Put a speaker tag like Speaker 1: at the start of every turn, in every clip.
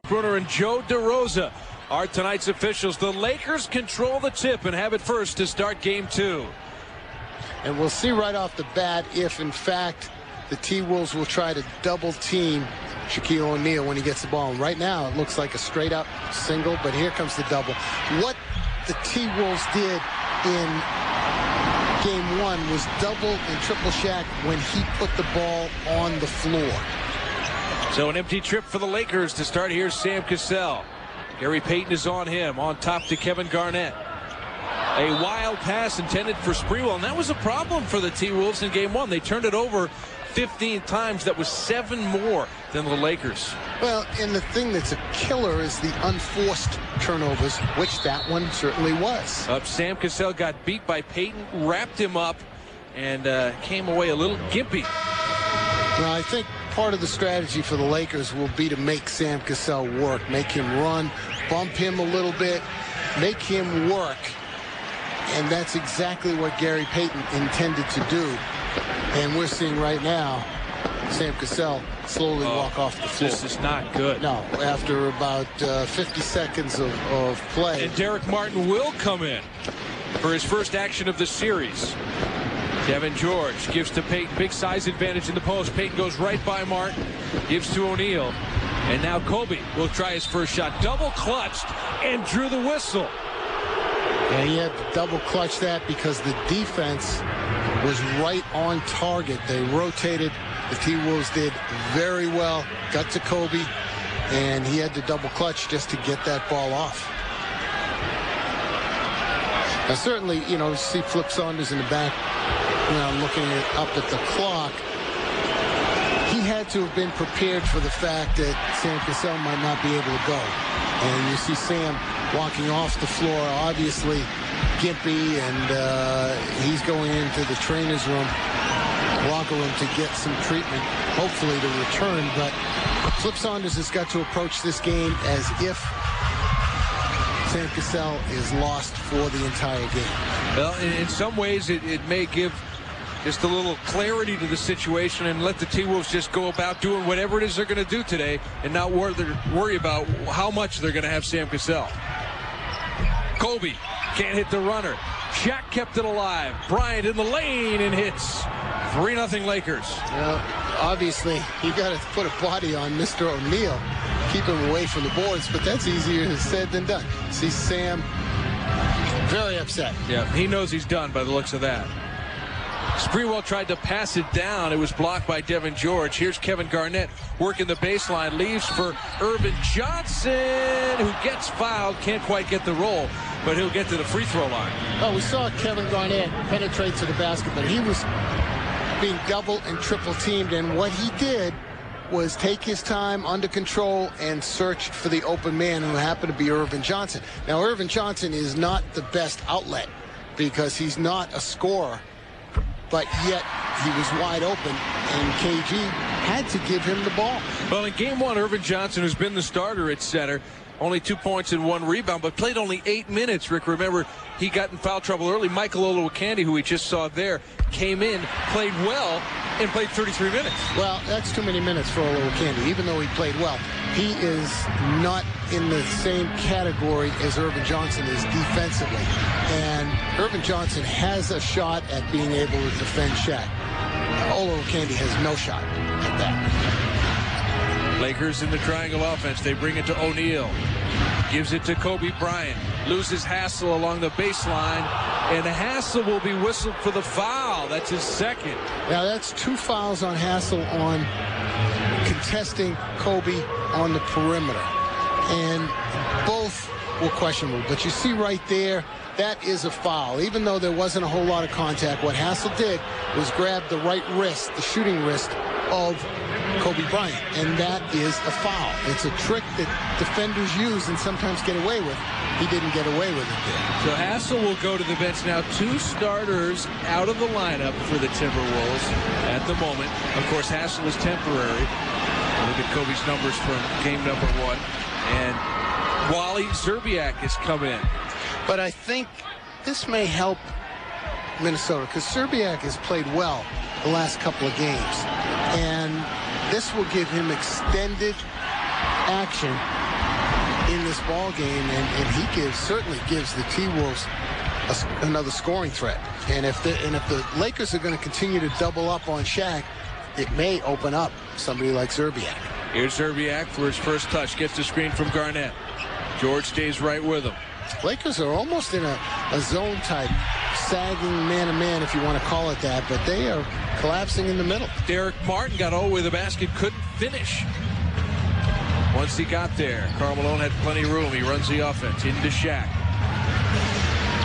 Speaker 1: Bruner and Joe DeRosa are tonight's officials. The Lakers control the tip and have it first to start game 2.
Speaker 2: And we'll see right off the bat if, in fact, the T-Wolves will try to double-team Shaquille O'Neal when he gets the ball. And right now, it looks like a straight-up single, but here comes the double. What the T-Wolves did in game 1 was double and triple Shaq when he put the ball on the floor.
Speaker 1: So an empty trip for the Lakers to start. Here's Sam Cassell. Gary Payton is on him. On top to Kevin Garnett. A wild pass intended for Sprewell, and that was a problem for the T-Wolves in game 1. They turned it over 15 times. That was 7 more than the Lakers.
Speaker 2: Well, and the thing that's a killer is the unforced turnovers, which that one certainly was.
Speaker 1: Sam Cassell got beat by Payton, wrapped him up, and came away a little gimpy.
Speaker 2: Well, I think part of the strategy for the Lakers will be to make Sam Cassell work, make him run, bump him a little bit, make him work. And that's exactly what Gary Payton intended to do. And we're seeing right now Sam Cassell slowly walk off the floor.
Speaker 1: This is not good.
Speaker 2: No, after about 50 seconds of play.
Speaker 1: And Derek Martin will come in for his first action of the series. Kevin George gives to Payton. Big size advantage in the post. Payton goes right by Martin. Gives to O'Neal. And now Kobe will try his first shot. Double clutched and drew the whistle.
Speaker 2: And he had to double clutch that because the defense was right on target. They rotated. The T-Wolves did very well. Got to Kobe. And he had to double clutch just to get that ball off. Now, certainly, you know, see Flip Saunders in the back. Now looking up at the clock, he had to have been prepared for the fact that Sam Cassell might not be able to go. And you see Sam walking off the floor, obviously gimpy, and he's going into the trainer's room, locker room, to get some treatment, hopefully to return. But Flip Saunders has got to approach this game as if Sam Cassell is lost for the entire game.
Speaker 1: Well, in some ways, it may give just a little clarity to the situation and let the T-Wolves just go about doing whatever it is they're going to do today and not worry about how much they're going to have Sam Cassell. Kobe can't hit the runner. Shaq kept it alive. Bryant in the lane and hits. 3-0 Lakers.
Speaker 2: Well, obviously, you got to put a body on Mr. O'Neal. Keep him away from the boards, but that's easier said than done. See Sam very upset.
Speaker 1: Yeah, he knows he's done by the looks of that. Sprewell tried to pass it down. It was blocked by Devin George. Here's Kevin Garnett working the baseline. Leaves for Irvin Johnson, who gets fouled. Can't quite get the roll, but he'll get to the free throw line.
Speaker 2: Oh, we saw Kevin Garnett penetrate to the basket, but he was being double and triple teamed, and what he did was take his time under control and search for the open man, who happened to be Irvin Johnson. Now, Irvin Johnson is not the best outlet because he's not a scorer, but yet he was wide open, and KG had to give him the ball.
Speaker 1: Well, in game 1, Irvin Johnson, who's been the starter at center, only 2 points and 1 rebound, but played only 8 minutes. Rick, remember, he got in foul trouble early. Michael Olowokandi, who we just saw there, came in, played well, and played 33 minutes.
Speaker 2: Well, that's too many minutes for Olowokandi, even though he played well. He is not in the same category as Irvin Johnson is defensively. And Irvin Johnson has a shot at being able to defend Shaq. Olowokandi has no shot at that.
Speaker 1: Lakers in the triangle offense. They bring it to O'Neal. Gives it to Kobe Bryant. Loses Hassel along the baseline. And Hassel will be whistled for the foul. That's his second.
Speaker 2: Now, that's 2 fouls on Hassel on contesting Kobe on the perimeter. And both were questionable. But you see right there, that is a foul. Even though there wasn't a whole lot of contact, what Hassel did was grab the right wrist, the shooting wrist of Kobe Bryant, and that is a foul. It's a trick that defenders use and sometimes get away with. He didn't get away with it there.
Speaker 1: So Hassel will go to the bench now. 2 starters out of the lineup for the Timberwolves at the moment. Of course, Hassel is temporary. Look at Kobe's numbers from game number 1. And Wally Szczerbiak has come in.
Speaker 2: But I think this may help Minnesota because Szczerbiak has played well the last couple of games. And this will give him extended action in this ball game. And he certainly gives the T-Wolves another scoring threat. And if the Lakers are going to continue to double up on Shaq, it may open up somebody like Szczerbiak.
Speaker 1: Here's Szczerbiak for his first touch. Gets the screen from Garnett. George stays right with him.
Speaker 2: Lakers are almost in a zone type, sagging man-to-man, if you want to call it that, but they are collapsing in the middle.
Speaker 1: Derek Martin got all the way to the basket, couldn't finish. Once he got there, Karl Malone had plenty of room. He runs the offense into Shaq.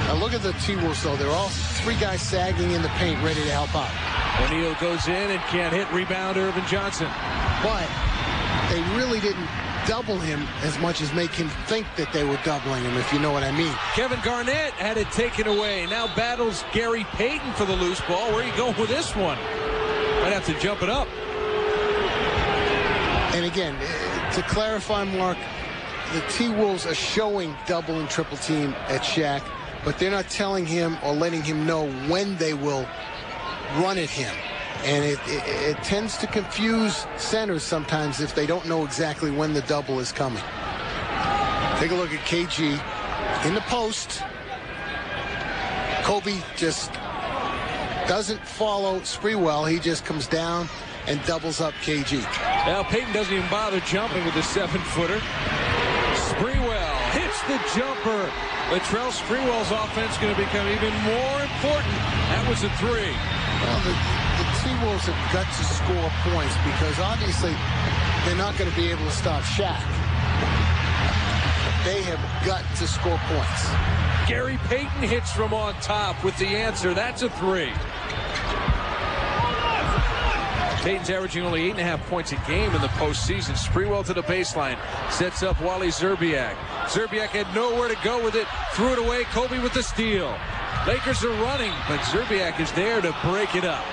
Speaker 2: Now look at the T-Wolves, though. They're all three guys sagging in the paint, ready to help out.
Speaker 1: O'Neal goes in and can't hit. Rebound, Irvin Johnson.
Speaker 2: But they really didn't double him as much as make him think that they were doubling him, if you know what I mean.
Speaker 1: Kevin Garnett had it taken away. Now battles Gary Payton for the loose ball. Where are you going with this one? Might have to jump it up.
Speaker 2: And again, to clarify, Mark, the T-Wolves are showing double and triple team at Shaq, but they're not telling him or letting him know when they will run at him. And it tends to confuse centers sometimes if they don't know exactly when the double is coming. Take a look at KG in the post. Kobe just doesn't follow Sprewell. He just comes down and doubles up KG.
Speaker 1: Now Payton doesn't even bother jumping with the 7-footer. Sprewell hits the jumper. Latrell Sprewell's offense going to become even more important. That was a three.
Speaker 2: Well, the T-Wolves have got to score points because obviously they're not going to be able to stop Shaq. They have got to score points.
Speaker 1: Gary Payton hits from on top with the answer. That's a three. Payton's averaging only 8.5 points a game in the postseason. Sprewell to the baseline. Sets up Wally Szczerbiak. Szczerbiak had nowhere to go with it. Threw it away. Kobe with the steal. Lakers are running, but Szczerbiak is there to break it up.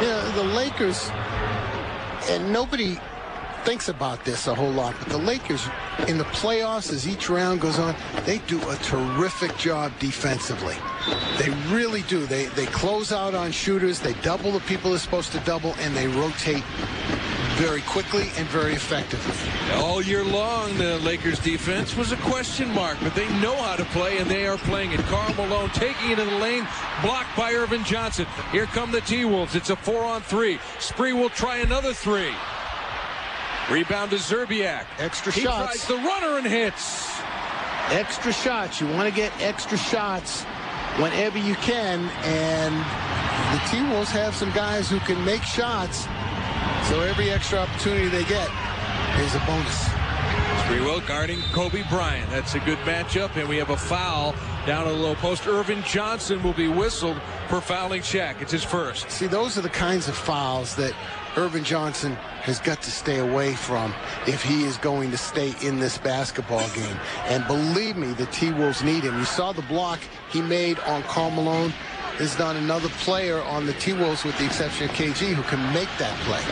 Speaker 2: Yeah, the Lakers, and nobody thinks about this a whole lot, but the Lakers in the playoffs, as each round goes on, they do a terrific job defensively. They really do. They close out on shooters, they double the people they're supposed to double, and they rotate very quickly and very effectively.
Speaker 1: All year long, the Lakers defense was a question mark, but they know how to play, and they are playing it. Karl Malone taking it in the lane, blocked by Irvin Johnson. Here come the T-Wolves. It's a 4-on-3. Spree will try another three. Rebound to Szczerbiak.
Speaker 2: Extra
Speaker 1: he
Speaker 2: shots.
Speaker 1: He tries the runner and hits.
Speaker 2: Extra shots. You want to get extra shots whenever you can, and the T-Wolves have some guys who can make shots, so every extra opportunity they get is a bonus.
Speaker 1: Sprewell guarding Kobe Bryant. That's a good matchup, and we have a foul down at the low post. Irvin Johnson will be whistled for fouling Shaq. It's his first.
Speaker 2: See, those are the kinds of fouls that Irvin Johnson has got to stay away from if he is going to stay in this basketball game. And believe me, the T-Wolves need him. You saw the block he made on Karl Malone. There's not another player on the T-Wolves, with the exception of KG, who can make that play.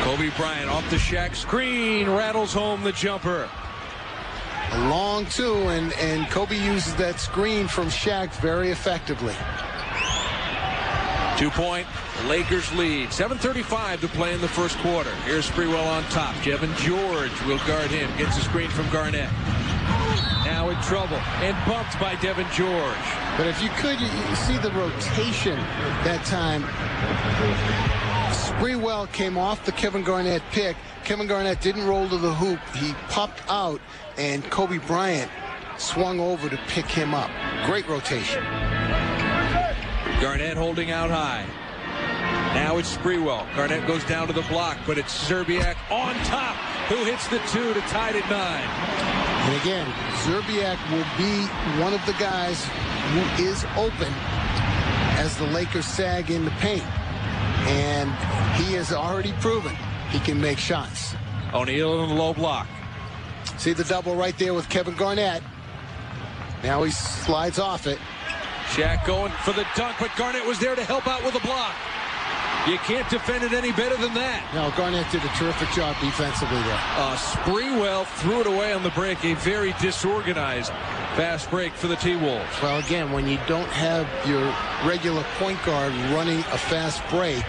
Speaker 1: Kobe Bryant off the Shaq screen, rattles home the jumper.
Speaker 2: A long two, and Kobe uses that screen from Shaq very effectively.
Speaker 1: 2-point Lakers lead. 7:35 to play in the first quarter. Here's Sprewell on top. Devin George will guard him. Gets a screen from Garnett. Now in trouble and bumped by Devin George.
Speaker 2: But if you could, you see the rotation that time. Sprewell came off the Kevin Garnett pick. Kevin Garnett didn't roll to the hoop. He popped out, and Kobe Bryant swung over to pick him up. Great rotation.
Speaker 1: Garnett holding out high. Now it's Sprewell. Garnett goes down to the block, but it's Szczerbiak on top, who hits the two to tie it at 9.
Speaker 2: And again, Szczerbiak will be one of the guys who is open as the Lakers sag in the paint. And he has already proven he can make shots.
Speaker 1: O'Neal in the low block.
Speaker 2: See the double right there with Kevin Garnett. Now he slides off it.
Speaker 1: Shaq going for the dunk, but Garnett was there to help out with a block. You can't defend it any better than that.
Speaker 2: No, Garnett did a terrific job defensively there.
Speaker 1: Springwell threw it away on the break. A very disorganized fast break for the T-Wolves.
Speaker 2: Well, again, when you don't have your regular point guard running a fast break,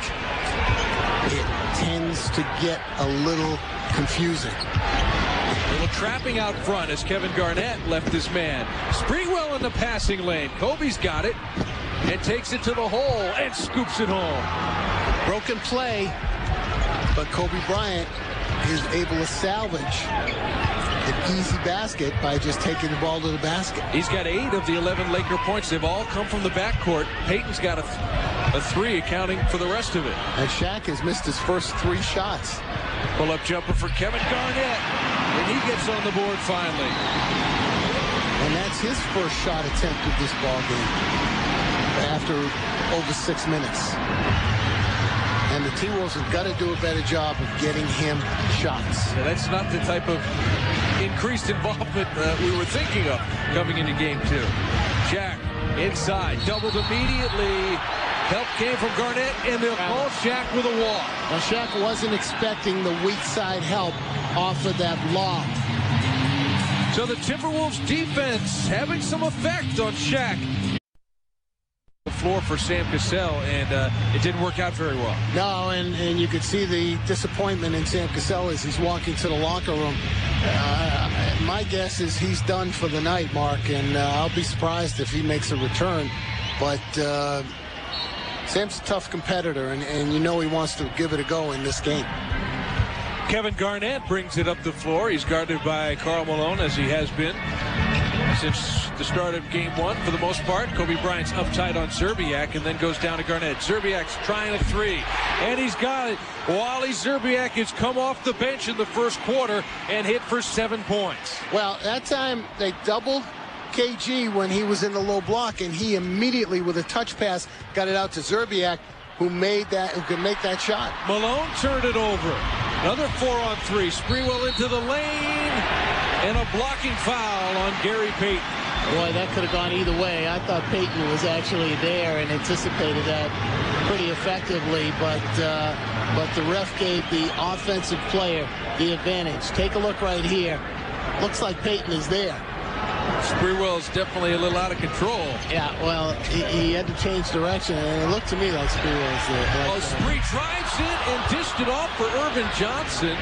Speaker 2: it tends to get a little confusing.
Speaker 1: A little trapping out front as Kevin Garnett left his man. Springwell in the passing lane. Kobe's got it and takes it to the hole and scoops it home.
Speaker 2: Broken play, but Kobe Bryant is able to salvage an easy basket by just taking the ball to the basket.
Speaker 1: He's got 8 of the 11 Laker points. They've all come from the backcourt. Peyton's got a 3 accounting for the rest of it.
Speaker 2: And Shaq has missed his first 3 shots.
Speaker 1: Pull-up jumper for Kevin Garnett. And he gets on the board finally.
Speaker 2: And that's his first shot attempt of this ball game after over 6 minutes. And the T-Wolves have got to do a better job of getting him shots.
Speaker 1: Yeah, that's not the type of increased involvement we were thinking of coming into game 2. Shaq inside, doubled immediately. Help came from Garnett, and they'll call Shaq with a walk.
Speaker 2: Now, Shaq wasn't expecting the weak side help off of that lob.
Speaker 1: So the Timberwolves defense having some effect on Shaq. The floor for Sam Cassell, and it didn't work out very well.
Speaker 2: No, and you could see the disappointment in Sam Cassell as he's walking to the locker room. My guess is he's done for the night, Mark, and I'll be surprised if he makes a return. But Sam's a tough competitor, and you know he wants to give it a go in this game.
Speaker 1: Kevin Garnett brings it up the floor. He's guarded by Karl Malone, as he has been since the start of game 1 for the most part. Kobe Bryant's uptight on Szczerbiak and then goes down to Garnett. Szczerbiak's trying a 3, and he's got it. Wally Szczerbiak has come off the bench in the first quarter and hit for 7 points.
Speaker 2: Well, that time they doubled KG when he was in the low block, and he immediately, with a touch pass, got it out to Szczerbiak, who could make that shot.
Speaker 1: Malone turned it over. Another 4-on-3. Sprewell into the lane, and a blocking foul on Gary Payton.
Speaker 3: Boy, that could have gone either way. I thought Payton was actually there and anticipated that pretty effectively, but the ref gave the offensive player the advantage. Take a look right here. Looks like Payton is there.
Speaker 1: Sprewell's definitely a little out of control.
Speaker 3: Yeah, well, he had to change direction, and it looked to me like Sprewell's there.
Speaker 1: Spree drives it and dished it off for Irvin Johnson.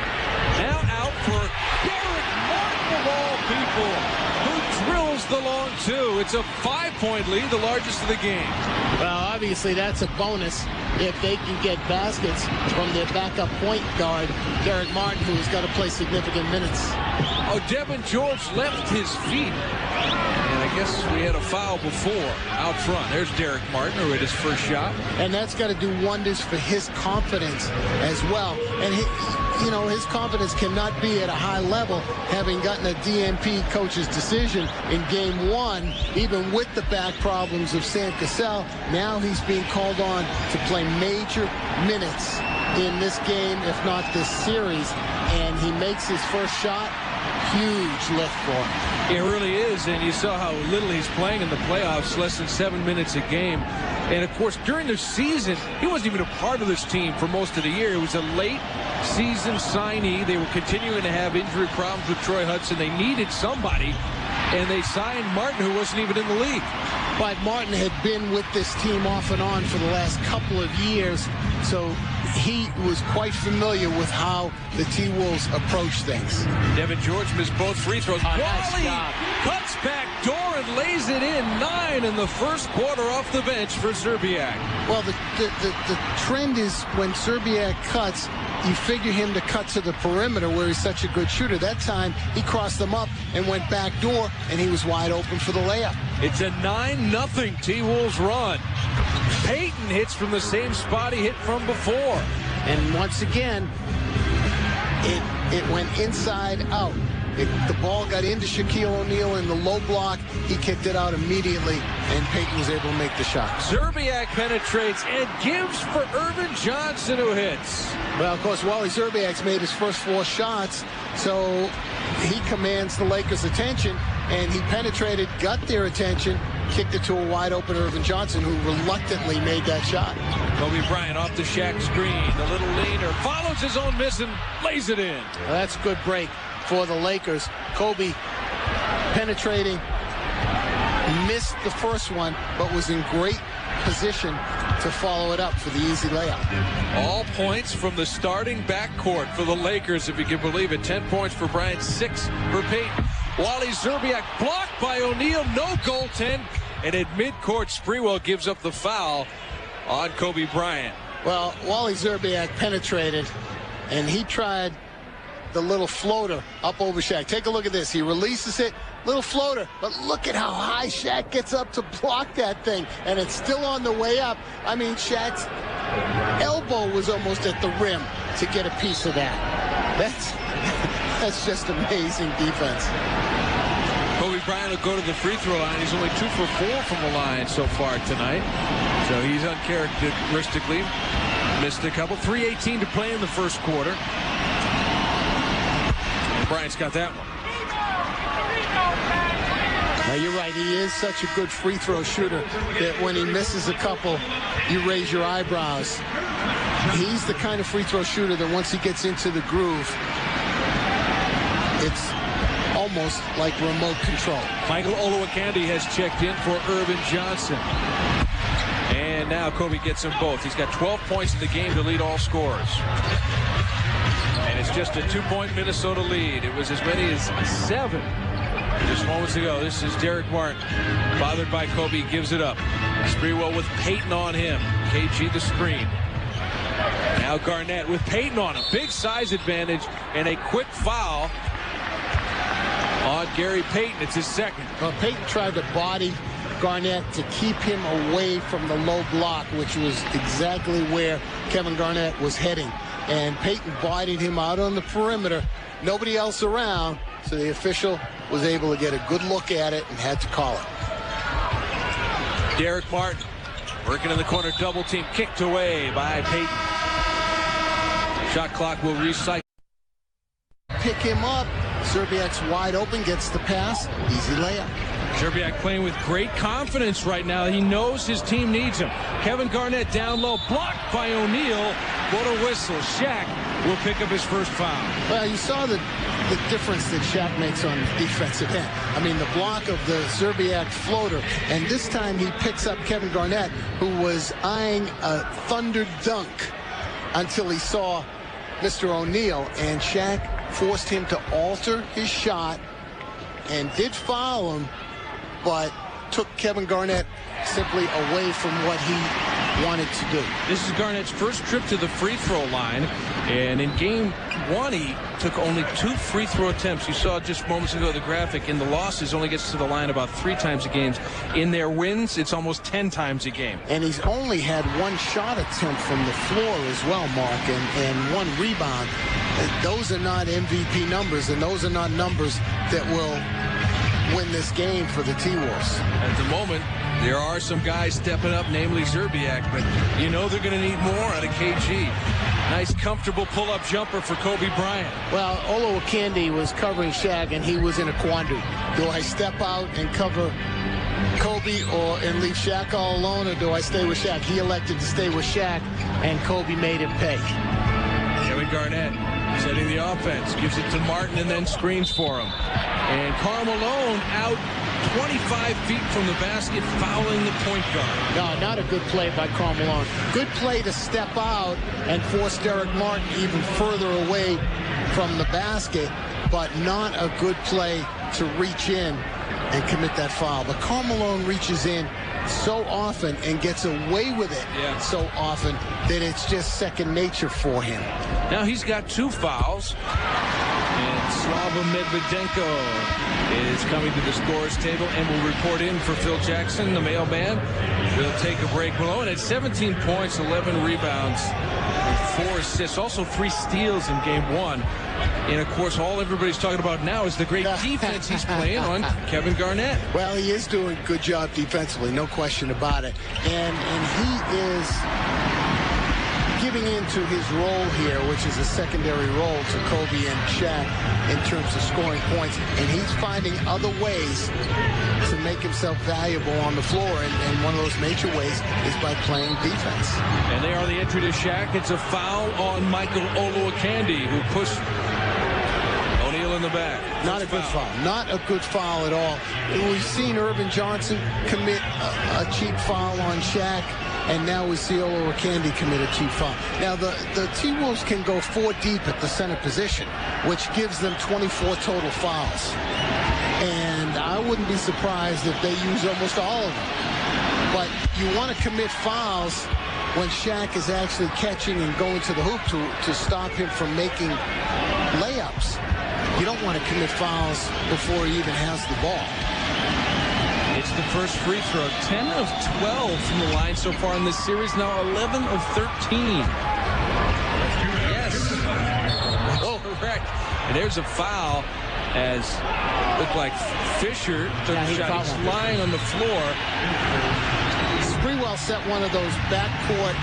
Speaker 1: Now out for Derek Martin, of all people, who drills the long 2. It's a 5-point lead, the largest of the game.
Speaker 3: Well, obviously that's a bonus if they can get baskets from their backup point guard, Derek Martin, who's got to play significant minutes.
Speaker 1: Oh, Devin George left his feet. And I guess we had a foul before out front. There's Derek Martin, who hit his first shot.
Speaker 2: And that's got to do wonders for his confidence as well. And his confidence cannot be at a high level, having gotten a DNP coach's decision in game 1, even with the back problems of Sam Cassell. Now he's being called on to play major minutes in this game, if not this series. And he makes his first shot. Huge lift for him.
Speaker 1: It really is, and you saw how little he's playing in the playoffs, less than 7 minutes a game. And, of course, during the season, he wasn't even a part of this team for most of the year. It was a late-season signee. They were continuing to have injury problems with Troy Hudson. They needed somebody, and they signed Martin, who wasn't even in the league.
Speaker 2: But Martin had been with this team off and on for the last couple of years, so he was quite familiar with how the T-Wolves approach things.
Speaker 1: Devin George missed both free throws. Wally cuts back door and lays it in. 9 in the first quarter off the bench for Szczerbiak.
Speaker 2: Well, the trend is when Szczerbiak cuts, you figure him to cut to the perimeter where he's such a good shooter. That time, he crossed them up and went back door, and he was wide open for the layup.
Speaker 1: It's a 9-0 T-Wolves run. Payton hits from the same spot he hit from before.
Speaker 2: And once again, it went inside out. The ball got into Shaquille O'Neal in the low block. He kicked it out immediately, and Payton was able to make the shot.
Speaker 1: Szczerbiak penetrates and gives for Irvin Johnson, who hits.
Speaker 2: Well, of course, Wally Szczerbiak's made his first 4 shots, so he commands the Lakers' attention, and he penetrated, got their attention, kicked it to a wide-open Irvin Johnson, who reluctantly made that shot.
Speaker 1: Kobe Bryant off the Shaq screen. The little leaner follows his own miss and lays it in.
Speaker 3: Well, that's a good break for the Lakers. Kobe penetrating, missed the first one, but was in great position to follow it up for the easy layup.
Speaker 1: All points from the starting backcourt for the Lakers, if you can believe it. 10 points for Bryant, 6 for Payton. Wally Szczerbiak blocked by O'Neal, no goaltend. And at midcourt, Sprewell gives up the foul on Kobe Bryant.
Speaker 2: Well, Wally Szczerbiak penetrated, and he tried the little floater up over Shaq. Take a look at this. He releases it, little floater, but look at how high Shaq gets up to block that thing, and it's still on the way up. I mean, Shaq's elbow was almost at the rim to get a piece of that. That's just amazing defense.
Speaker 1: Kobe Bryant will go to the free throw line. He's only 2 for 4 from the line so far tonight. So he's uncharacteristically missed a couple. 3:18 to play in the first quarter. And Bryant's got that one.
Speaker 2: Now, you're right. He is such a good free throw shooter that when he misses a couple, you raise your eyebrows. He's the kind of free throw shooter that once he gets into the groove, it's almost like remote control.
Speaker 1: Michael Olowokandi has checked in for Irvin Johnson. And now Kobe gets them both. He's got 12 points in the game to lead all scorers. And it's just a 2-point Minnesota lead. It was as many as 7 just moments ago. This is Derek Martin. Bothered by Kobe, gives it up. Sprewell with Payton on him. KG the screen. Now Garnett with Payton on him. Big size advantage and a quick foul on Gary Payton. It's his second.
Speaker 2: Well, Payton tried to body Garnett to keep him away from the low block, which was exactly where Kevin Garnett was heading. And Payton bodied him out on the perimeter. Nobody else around, so the official was able to get a good look at it and had to call it.
Speaker 1: Derek Martin working in the corner, double team, kicked away by Payton. Shot clock will recycle.
Speaker 2: Pick him up. Szczerbiak's wide open, gets the pass, easy layup.
Speaker 1: Szczerbiak playing with great confidence right now. He knows his team needs him. Kevin Garnett down low, blocked by O'Neal. What a whistle. Shaq will pick up his first foul.
Speaker 2: Well, you saw the difference that Shaq makes on the defensive end. I mean, the block of the Szczerbiak floater, and this time he picks up Kevin Garnett, who was eyeing a thunder dunk until he saw Mr. O'Neal, and Shaq forced him to alter his shot and did foul him, but took Kevin Garnett simply away from what he wanted to do.
Speaker 1: This is Garnett's first trip to the free throw line, and in game 1 he took only 2 free throw attempts. You saw just moments ago the graphic. In the losses, only gets to the line about 3 times a game. In their wins, it's almost 10 times a game.
Speaker 2: And he's only had 1 shot attempt from the floor as well, Mark, and 1 rebound. Those are not MVP numbers, and those are not numbers that will win this game for the T-Wolves.
Speaker 1: At the moment, there are some guys stepping up, namely Szczerbiak, but you know they're going to need more out of KG. Nice, comfortable pull-up jumper for Kobe Bryant.
Speaker 3: Well, Olowokandi was covering Shaq, and he was in a quandary.
Speaker 2: Do I step out and cover Kobe and leave Shaq all alone, or do I stay with Shaq? He elected to stay with Shaq,
Speaker 3: and Kobe made him pay.
Speaker 1: Kevin Garnett setting the offense, gives it to Martin and then screens for him. And Karl Malone out 25 feet from the basket, fouling the point guard.
Speaker 3: No, not a good play by Karl Malone.
Speaker 2: Good play to step out and force Derek Martin even further away from the basket, but not a good play to reach in and commit that foul. But Karl Malone reaches in so often and gets away with it so often that it's just second nature for him.
Speaker 1: Now he's got 2 fouls. And Slava Medvedenko is coming to the scorer's table and will report in for Phil Jackson, the mailman. We'll take a break. Malone had 17 points, 11 rebounds, and 4 assists. Also 3 steals in game 1. And, of course, all everybody's talking about now is the great defense he's playing on Kevin Garnett.
Speaker 2: Well, he is doing a good job defensively, no question about it. And giving into his role here, which is a secondary role to Kobe and Shaq in terms of scoring points, and he's finding other ways to make himself valuable on the floor, and one of those major ways is by playing defense.
Speaker 1: And they are the entry to Shaq. It's a foul on Michael Olowokandi, who pushed O'Neal in the back.
Speaker 2: Not a good foul. Not a good foul at all. We've seen Urban Johnson commit a cheap foul on Shaq, and now we see Olowokandi commit a cheap foul. Now, the T-Wolves can go 4 deep at the center position, which gives them 24 total fouls. And I wouldn't be surprised if they use almost all of them. But you want to commit fouls when Shaq is actually catching and going to the hoop to stop him from making layups. You don't want to commit fouls before he even has the ball.
Speaker 1: It's the first free throw. 10 of 12 from the line so far in this series. Now 11 of 13. Yes. Oh, correct. And there's a foul as looked like Fisher took a shot. He's lying on the floor.
Speaker 2: Sprewell set one of those backcourt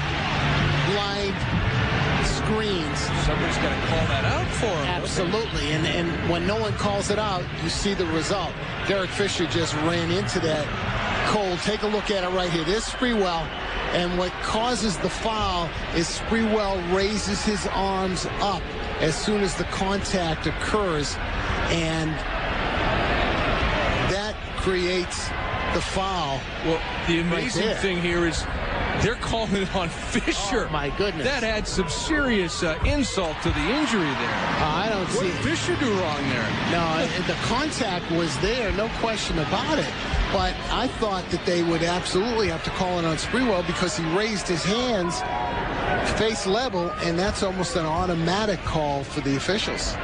Speaker 2: blind screens.
Speaker 1: Somebody's got to call that out for him.
Speaker 2: Absolutely. And when no one calls it out, you see the result. Derek Fisher just ran into that cold. Take a look at it right here. There's Sprewell. And what causes the foul is Sprewell raises his arms up as soon as the contact occurs. And that creates the foul.
Speaker 1: Well, the amazing thing here is they're calling it on Fisher.
Speaker 2: Oh, my goodness.
Speaker 1: That had some serious insult to the injury there.
Speaker 2: I don't see.
Speaker 1: What did Fisher do wrong there?
Speaker 2: No, the contact was there, no question about it. But I thought that they would absolutely have to call it on Sprewell because he raised his hands face level, and that's almost an automatic call for the officials.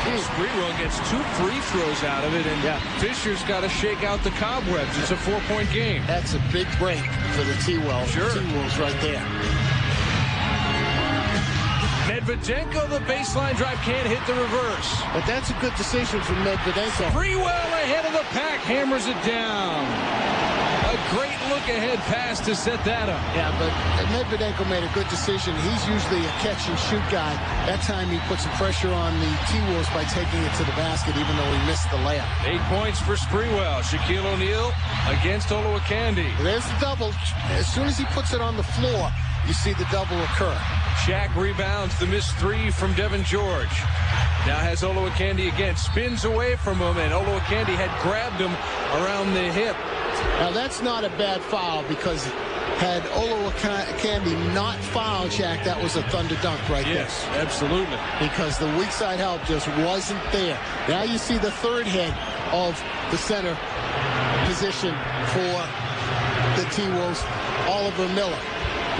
Speaker 1: Sprewell gets 2 free throws out of it, and Fisher's got to shake out the cobwebs. It's a 4-point game.
Speaker 2: That's a big break for the T-Wolves.
Speaker 1: Sure.
Speaker 2: T-Wolves right there.
Speaker 1: Medvedenko, the baseline drive, can't hit the reverse.
Speaker 2: But that's a good decision from Medvedenko.
Speaker 1: Sprewell ahead of the pack, hammers it down. A great look-ahead pass to set that up.
Speaker 2: Yeah, but Medvedenko made a good decision. He's usually a catch-and-shoot guy. That time he put some pressure on the T-Wolves by taking it to the basket, even though he missed the layup.
Speaker 1: 8 points for Sprewell. Shaquille O'Neal against Olowokandi.
Speaker 2: There's the double. As soon as he puts it on the floor, you see the double occur.
Speaker 1: Shaq rebounds the missed 3 from Devin George. Now has Olowokandi again. Spins away from him, and Olowokandi had grabbed him around the hip.
Speaker 2: Now, that's not a bad foul because had Olowokandi not fouled Shaq, that was a thunder dunk right there.
Speaker 1: Yes, absolutely.
Speaker 2: Because the weak side help just wasn't there. Now you see the third head of the center position for the T-Wolves, Oliver Miller.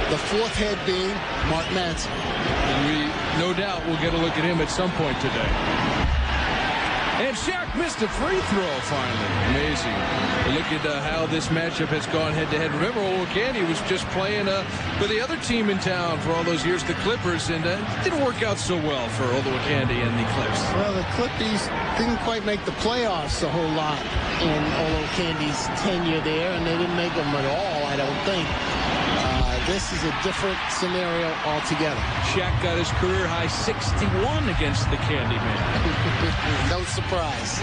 Speaker 2: The fourth head being Mark Manson.
Speaker 1: And we, no doubt, will get a look at him at some point today. And Shaq missed a free throw finally. Amazing. Look at how this matchup has gone head-to-head. Remember, Olowokandi was just playing with the other team in town for all those years, the Clippers, and it didn't work out so well for Olowokandi and the Clips.
Speaker 2: Well, the Clippies didn't quite make the playoffs a whole lot in Olowokandi's tenure there, and they didn't make them at all, I don't think. This is a different scenario altogether.
Speaker 1: Shaq got his career-high 61 against the Candyman.
Speaker 2: No surprise.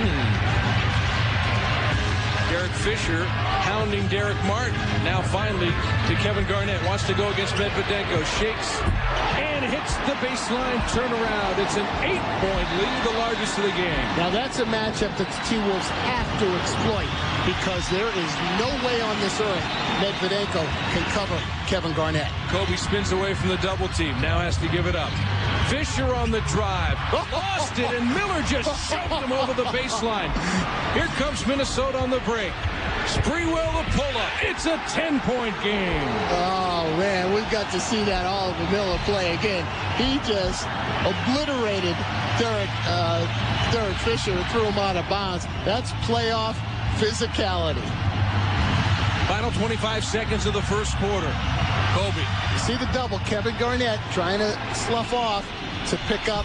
Speaker 1: Derek Fisher hounding Derek Martin. Now finally to Kevin Garnett. Wants to go against Medvedenko. Shakes and hits the baseline turnaround. It's an 8-point lead, the largest of the game.
Speaker 2: Now that's a matchup that the T-Wolves have to exploit because there is no way on this earth Medvedenko can cover Kevin Garnett.
Speaker 1: Kobe spins away from the double team. Now has to give it up. Fisher on the drive. Lost it, and Miller just shoved him over the baseline. Here comes Minnesota on the break. Sprewell the pull-up. It's a 10-point game.
Speaker 2: Oh, man, we've got to see that Oliver Miller play again. He just obliterated Derek Fisher and threw him out of bounds. That's playoff physicality.
Speaker 1: Final 25 seconds of the first quarter. Kobe.
Speaker 2: You see the double. Kevin Garnett trying to slough off to pick up.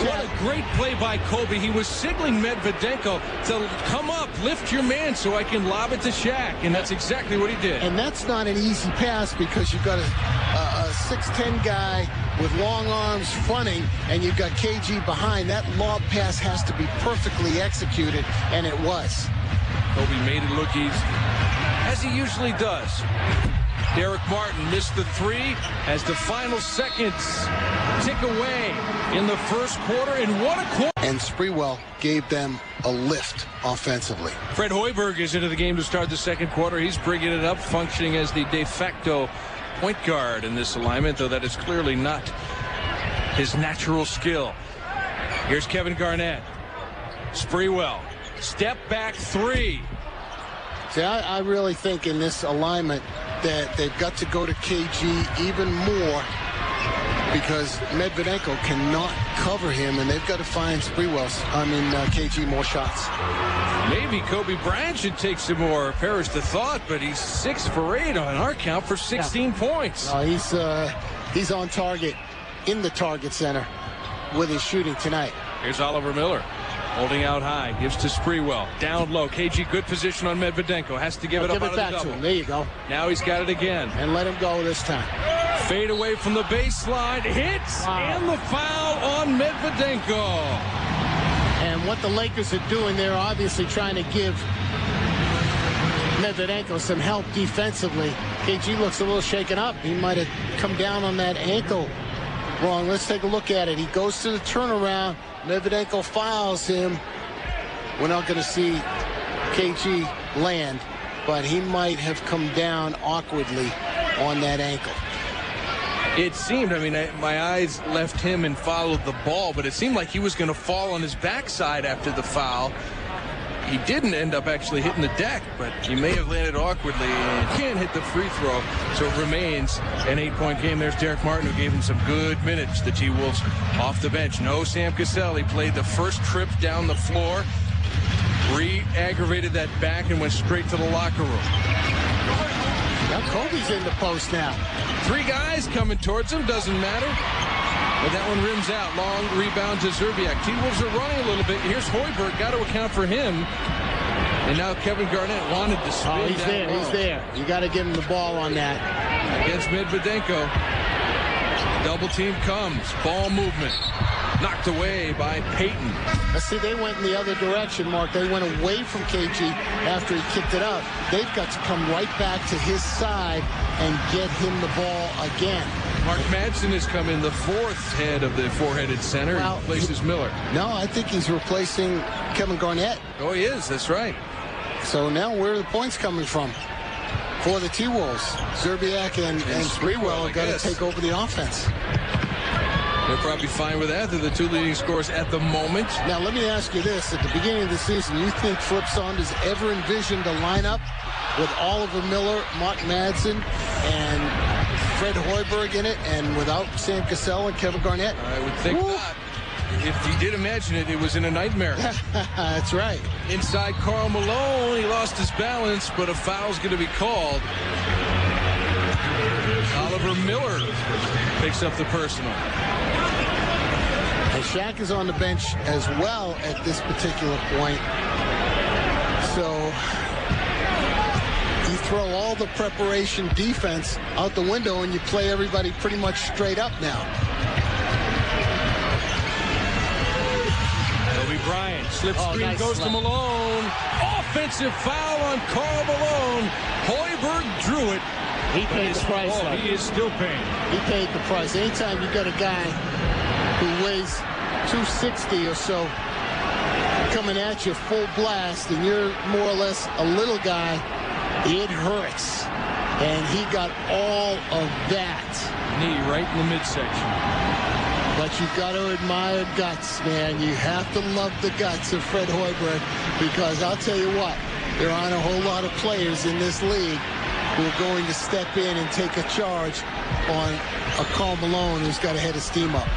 Speaker 1: What a great play by Kobe. He was signaling Medvedenko to come up, lift your man so I can lob it to Shaq, and that's exactly what he did.
Speaker 2: And that's not an easy pass because you've got a 6'10 guy with long arms fronting, and you've got KG behind. That lob pass has to be perfectly executed, and it was.
Speaker 1: Kobe made it look easy, as he usually does. Derek Martin missed the three as the final seconds tick away in the first quarter. And what a quarter!
Speaker 2: And Sprewell gave them a lift offensively.
Speaker 1: Fred Hoiberg is into the game to start the second quarter. He's bringing it up, functioning as the de facto point guard in this alignment, though that is clearly not his natural skill. Here's Kevin Garnett. Sprewell. Step back three.
Speaker 2: See, I really think in this alignment that they've got to go to KG even more because Medvedenko cannot cover him, and they've got to find KG more shots.
Speaker 1: Maybe Kobe Bryant should take some more. Perish the thought, but he's 6 for 8 on our count for 16 points.
Speaker 2: He's on target in the target center with his shooting tonight.
Speaker 1: Here's Oliver Miller. Holding out high, gives to Sprewell. Down low, KG good position on Medvedenko. Has to give it up out of the double.
Speaker 2: To him. There you go.
Speaker 1: Now he's got it again.
Speaker 2: And let him go this time.
Speaker 1: Fade away from the baseline. Hits and the foul on Medvedenko.
Speaker 3: And what the Lakers are doing, they're obviously trying to give Medvedenko some help defensively. KG looks a little shaken up. He might have come down on that ankle wrong. Let's take a look at it. He goes to the turnaround. Medvedenko fouls him. We're not going to see KG land, but he might have come down awkwardly on that ankle.
Speaker 1: It seemed, my eyes left him and followed the ball, but it seemed like he was going to fall on his backside after the foul. He didn't end up actually hitting the deck, but he may have landed awkwardly and can't hit the free throw, so it remains an 8-point game. There's Derek Martin, who gave him some good minutes. The T-Wolves off the bench. No Sam Cassell. He played the first trip down the floor, re-aggravated that back, and went straight to the locker room.
Speaker 2: Now Kobe's in the post now.
Speaker 1: 3 guys coming towards him. Doesn't matter. But that one rims out. Long rebound to Zerbiak. T-Wolves are running a little bit. Here's Hoiberg. Got to account for him. And now Kevin Garnett wanted to spin.
Speaker 3: Oh, he's there. You got to give him the ball on that.
Speaker 1: Against Medvedenko. Double team comes. Ball movement. Knocked away by Payton.
Speaker 2: See, they went in the other direction, Mark. They went away from KG after he kicked it up. They've got to come right back to his side and get him the ball again.
Speaker 1: Mark Madsen has come in, the 4th head of the four-headed center. He replaces Miller.
Speaker 2: No, I think he's replacing Kevin Garnett.
Speaker 1: Oh, he is. That's right.
Speaker 2: So now where are the points coming from for the T-Wolves? Zerbiak and Sprewell have got to take over the offense.
Speaker 1: They're probably fine with that. They're the 2 leading scorers at the moment.
Speaker 2: Now, let me ask you this. At the beginning of the season, you think Flip Saunders ever envisioned a lineup with Oliver Miller, Mark Madsen, and Fred Hoiberg in it, and without Sam Cassell and Kevin Garnett?
Speaker 1: I would think not. If he did imagine it, it was in a nightmare.
Speaker 2: That's right.
Speaker 1: Inside Karl Malone, he lost his balance, but a foul's going to be called. Oliver Miller picks up the personal.
Speaker 2: And Shaq is on the bench as well at this particular point. So you throw all the preparation defense out the window and you play everybody pretty much straight up now.
Speaker 1: Kobe Bryant, slip screen, goes to Malone. Offensive foul on Karl Malone. Hoiberg drew it.
Speaker 3: He paid the price.
Speaker 1: He is still paying.
Speaker 3: He paid the price. Anytime you got a guy who weighs 260 or so coming at you full blast and you're more or less a little guy, it hurts. And he got all of that.
Speaker 1: Knee right in the midsection.
Speaker 3: But you've got to admire guts, man. You have to love the guts of Fred Hoiberg, because I'll tell you what, there aren't a whole lot of players in this league who are going to step in and take a charge on a Karl Malone who's got a head of steam up.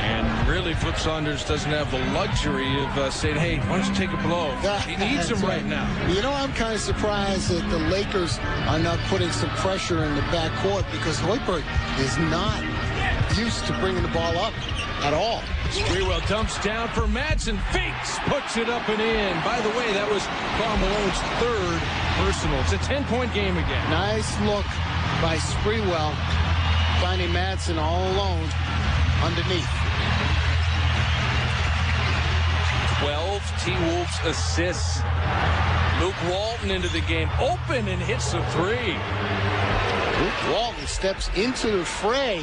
Speaker 1: And really, Flip Saunders doesn't have the luxury of saying, hey, why don't you take a blow? He needs him right now.
Speaker 2: You know, I'm kind of surprised that the Lakers are not putting some pressure in the backcourt, because Hoiberg is not used to bringing the ball up at all.
Speaker 1: Sprewell dumps down for Madsen, fakes, puts it up and in. By the way, that was Karl Malone's third personal. It's a 10-point game again.
Speaker 2: Nice look by Sprewell, finding Madsen all alone underneath.
Speaker 1: 12 T-Wolves assists. Luke Walton into the game, open and hits a three.
Speaker 2: Luke Walton steps into the fray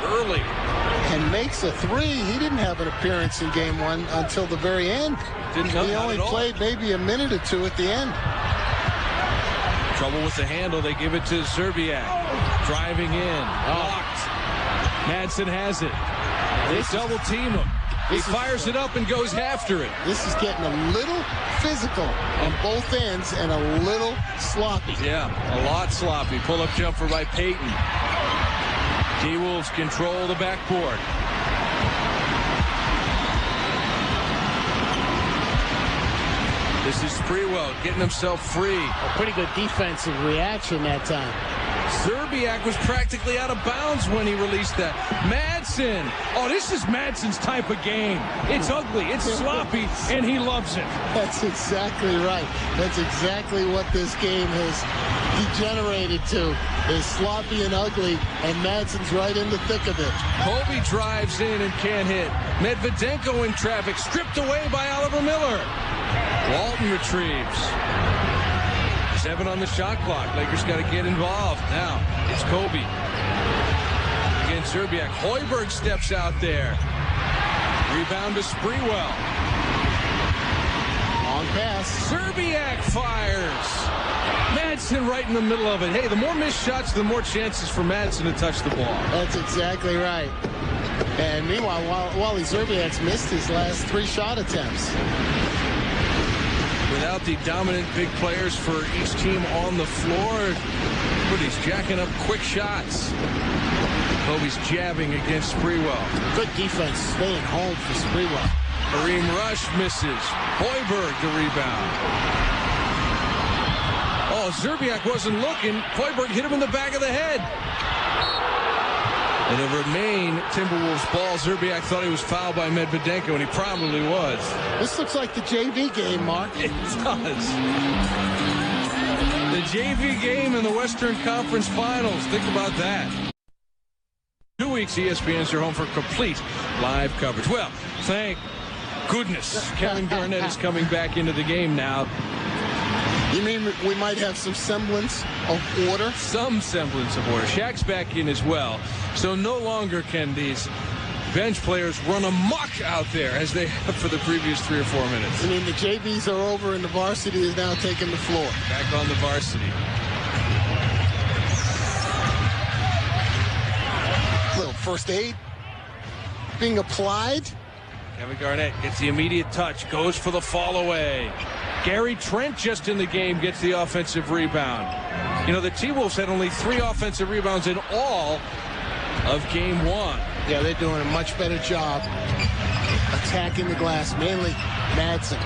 Speaker 1: Early.
Speaker 2: and makes a three. He didn't have an appearance in game one until the very end.
Speaker 1: He
Speaker 2: only played maybe a minute or two at the end.
Speaker 1: Trouble with the handle. They give it to Szczerbiak. Driving in. Blocked. Madsen has it. They double team him. He fires it up and goes after it.
Speaker 2: This is getting a little physical on both ends and a little sloppy.
Speaker 1: Yeah, a lot sloppy. Pull-up jumper by Payton. T-Wolves control the backboard. This is Sprewell getting himself free.
Speaker 3: A pretty good defensive reaction that time.
Speaker 1: Szczerbiak was practically out of bounds when he released that. Madsen. Oh, this is Madsen's type of game. It's ugly, it's sloppy, and he loves it.
Speaker 2: That's exactly right. That's exactly what this game has degenerated to. Is sloppy and ugly, and Madsen's right in the thick of it.
Speaker 1: Kobe drives in and can't hit. Medvedenko in traffic, stripped away by Oliver Miller. Walton retrieves. 7 on the shot clock. Lakers got to get involved. Now, it's Kobe. Again, Szczerbiak. Hoiberg steps out there. Rebound to Sprewell.
Speaker 2: Long pass.
Speaker 1: Szczerbiak fires. Madsen right in the middle of it. Hey, the more missed shots, the more chances for Madsen to touch the ball.
Speaker 2: That's exactly right. And meanwhile, Wally Szczerbiak's missed his last 3 shot attempts.
Speaker 1: Without the dominant big players for each team on the floor, but he's jacking up quick shots. Kobe's jabbing against Sprewell.
Speaker 2: Good defense staying home for Sprewell.
Speaker 1: Kareem Rush misses. Hoiberg the rebound. Oh, Szczerbiak wasn't looking. Hoiberg hit him in the back of the head. And it'll remain Timberwolves ball. Szczerbiak thought he was fouled by Medvedenko, and he probably was.
Speaker 2: This looks like the JV game, Mark.
Speaker 1: It does. The JV game in the Western Conference Finals. Think about that. 2 weeks, ESPN's your home for complete live coverage. Well, thank goodness Kevin Garnett is coming back into the game now.
Speaker 2: You mean we might have some semblance of order?
Speaker 1: Some semblance of order. Shaq's back in as well. So no longer can these bench players run amok out there as they have for the previous 3 or 4 minutes.
Speaker 2: I mean, the JVs are over and the varsity is now taking the floor.
Speaker 1: Back on the varsity.
Speaker 2: Little first aid being applied.
Speaker 1: Kevin Garnett gets the immediate touch, goes for the fall away. Gary Trent just in the game gets the offensive rebound. You know, the T-Wolves had only 3 offensive rebounds in all of game 1.
Speaker 2: Yeah, they're doing a much better job attacking the glass, mainly Madsen.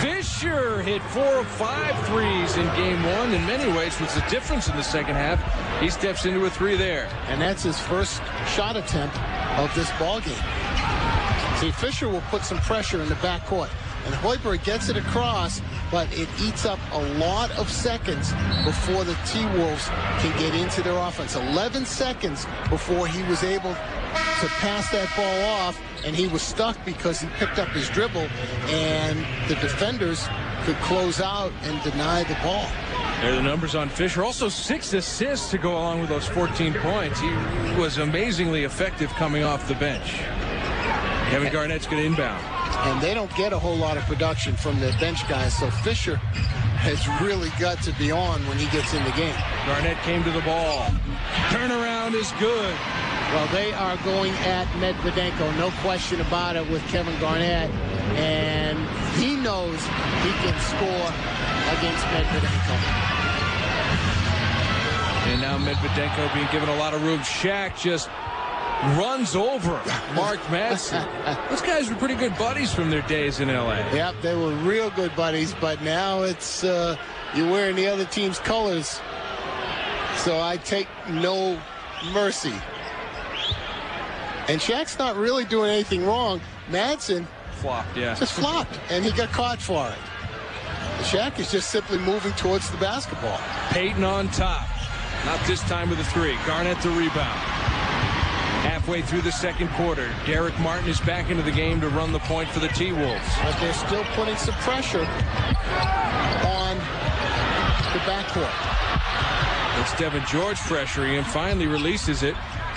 Speaker 1: Fisher hit 4 of 5 threes in game 1. In many ways, was the difference in the second half. He steps into a 3 there.
Speaker 2: And that's his first shot attempt of this ball game. See, Fisher will put some pressure in the backcourt. And Hoiberg gets it across, but it eats up a lot of seconds before the T-Wolves can get into their offense. 11 seconds before he was able to pass that ball off, and he was stuck because he picked up his dribble, and the defenders could close out and deny the ball.
Speaker 1: There are the numbers on Fisher. Also 6 assists to go along with those 14 points. He was amazingly effective coming off the bench. Kevin Garnett's going to inbound.
Speaker 2: And they don't get a whole lot of production from their bench guys, so Fisher has really got to be on when he gets in the game.
Speaker 1: Garnett came to the ball. Turnaround is good.
Speaker 3: Well, they are going at Medvedenko, no question about it, with Kevin Garnett. And he knows he can score against Medvedenko.
Speaker 1: And now Medvedenko being given a lot of room. Shaq just runs over Mark Madsen. Those guys were pretty good buddies from their days in L.A.
Speaker 2: Yep, they were real good buddies, but now it's you're wearing the other team's colors. So I take no mercy. And Shaq's not really doing anything wrong. Madsen
Speaker 1: Flopped, yeah.
Speaker 2: just flopped, and he got caught for it. Shaq is just simply moving towards the basketball.
Speaker 1: Payton on top. Not this time with a three. Garnett the rebound. Halfway through the second quarter, Derek Martin is back into the game to run the point for the T-Wolves.
Speaker 2: But they're still putting some pressure on the backcourt.
Speaker 1: It's Devin George pressuring him, finally releases it,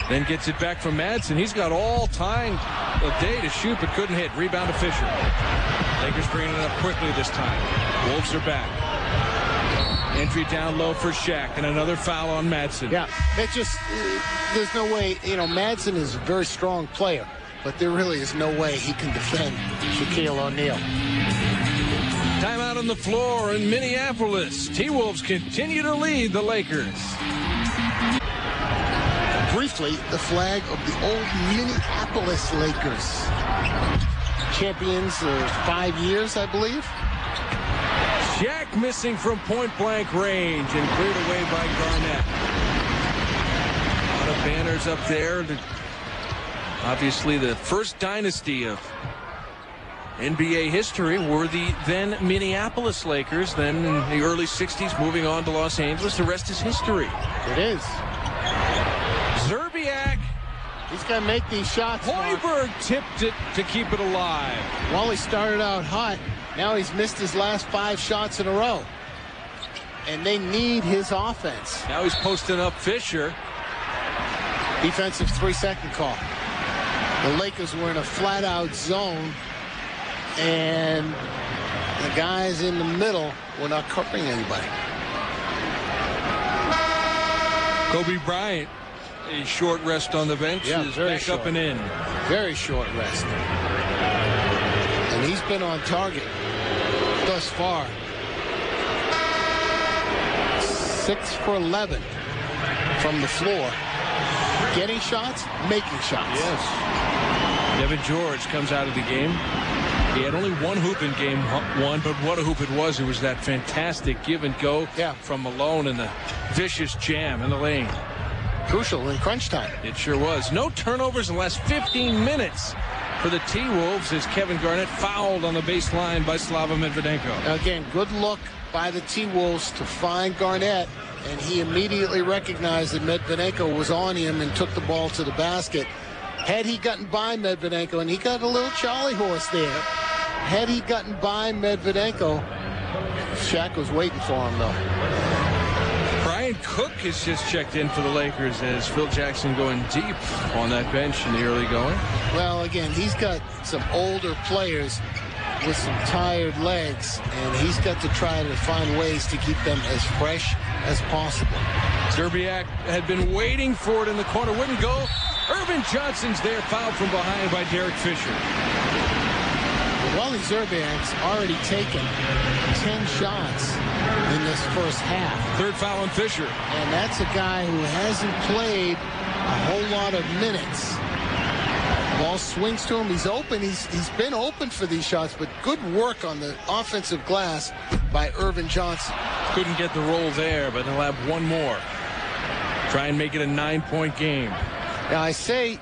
Speaker 1: then gets it back from Madsen. He's got all time of day to shoot, but couldn't hit. Rebound to Fisher. Lakers bringing it up quickly this time. Wolves are back. Entry down low for Shaq, and another foul on Madsen.
Speaker 2: Yeah, it just, there's no way, Madsen is a very strong player, but there really is no way he can defend Shaquille O'Neal.
Speaker 1: Timeout on the floor in Minneapolis. T-Wolves continue to lead the Lakers.
Speaker 2: Briefly, the flag of the old Minneapolis Lakers. Champions of 5 years, I believe.
Speaker 1: Shaq missing from point-blank range and cleared away by Garnett. A lot of banners up there. Obviously, the first dynasty of NBA history were the then Minneapolis Lakers. Then in the early 60s, moving on to Los Angeles. The rest is history.
Speaker 2: It is.
Speaker 1: Zerbiak.
Speaker 2: He's got to make these shots.
Speaker 1: Hoiberg tipped it to keep it alive.
Speaker 2: Wally started out hot. Now he's missed his last 5 shots in a row. And they need his offense.
Speaker 1: Now he's posting up Fisher.
Speaker 2: Defensive 3-second call. The Lakers were in a flat-out zone. And the guys in the middle were not covering anybody.
Speaker 1: Kobe Bryant, a short rest on the bench, is back
Speaker 2: short.
Speaker 1: up and in.
Speaker 2: Very short rest. And he's been on target thus far. 6 for 11 from the floor. Getting shots, making shots.
Speaker 1: Yes. Devin George comes out of the game. He had only one hoop in game one, but what a hoop it was. It was that fantastic give and go from Malone and the vicious jam in the lane.
Speaker 2: Crucial in crunch time.
Speaker 1: It sure was. No turnovers in the last 15 minutes for the T-Wolves as Kevin Garnett fouled on the baseline by Slava Medvedenko.
Speaker 2: Again, good look by the T-Wolves to find Garnett, and he immediately recognized that Medvedenko was on him and took the ball to the basket. Had he gotten by Medvedenko, and he got a little Charlie horse there, had he gotten by Medvedenko, Shaq was waiting for him, though.
Speaker 1: Brian Cook has just checked in for the Lakers as Phil Jackson going deep on that bench in the early going.
Speaker 2: Well, again, he's got some older players with some tired legs, and he's got to try to find ways to keep them as fresh as possible.
Speaker 1: Zerbiak had been waiting for it in the corner, wouldn't go. Irvin Johnson's there, fouled from behind by Derek Fisher.
Speaker 2: Wally Zerbiak's already taken 10 shots in this first half.
Speaker 1: Third foul on Fisher.
Speaker 2: And that's a guy who hasn't played a whole lot of minutes. Ball swings to him. He's open. He's been open for these shots, but good work on the offensive glass by Irvin Johnson.
Speaker 1: Couldn't get the roll there, but he'll have one more. Try and make it a 9-point game.
Speaker 2: Now, I say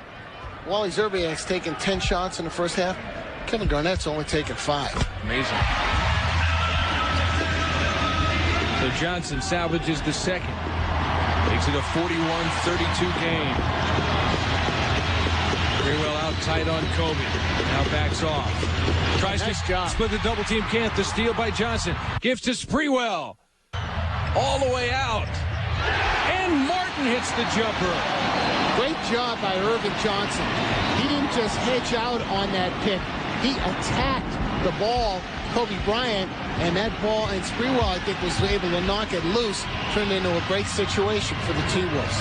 Speaker 2: Wally Zerbiak's taken 10 shots in the first half. Kevin Garnett's only taken 5.
Speaker 1: Amazing. So Johnson salvages the second. Makes it a 41-32 game. Very well out tight on Kobe. Now backs off. Tries to split the double team. Can't. The steal by Johnson. Gives to Sprewell. All the way out. And Martin hits the jumper.
Speaker 2: Great job by Irvin Johnson. He didn't just hedge out on that pick. He attacked the ball, Kobe Bryant, and that ball, and Sprewell, I think, was able to knock it loose, turned into a great situation for the T-Wolves.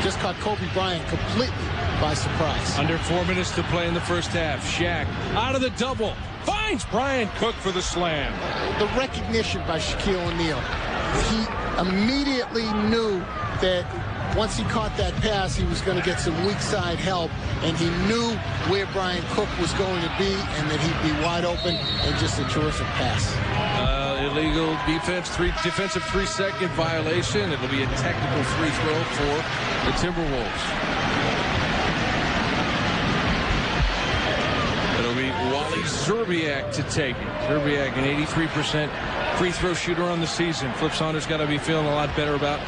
Speaker 2: Just caught Kobe Bryant completely by surprise.
Speaker 1: Under 4 minutes to play in the first half. Shaq out of the double. Finds Brian Cook for the slam.
Speaker 2: The recognition by Shaquille O'Neal. He immediately knew that once he caught that pass, he was going to get some weak side help, and he knew where Brian Cook was going to be and that he'd be wide open, and just a terrific pass.
Speaker 1: Illegal defensive 3-second violation. It'll be a technical free throw for the Timberwolves. Zerbiak to take it. Zerbiak, an 83% free throw shooter on the season. Flip Saunders got to be feeling a lot better about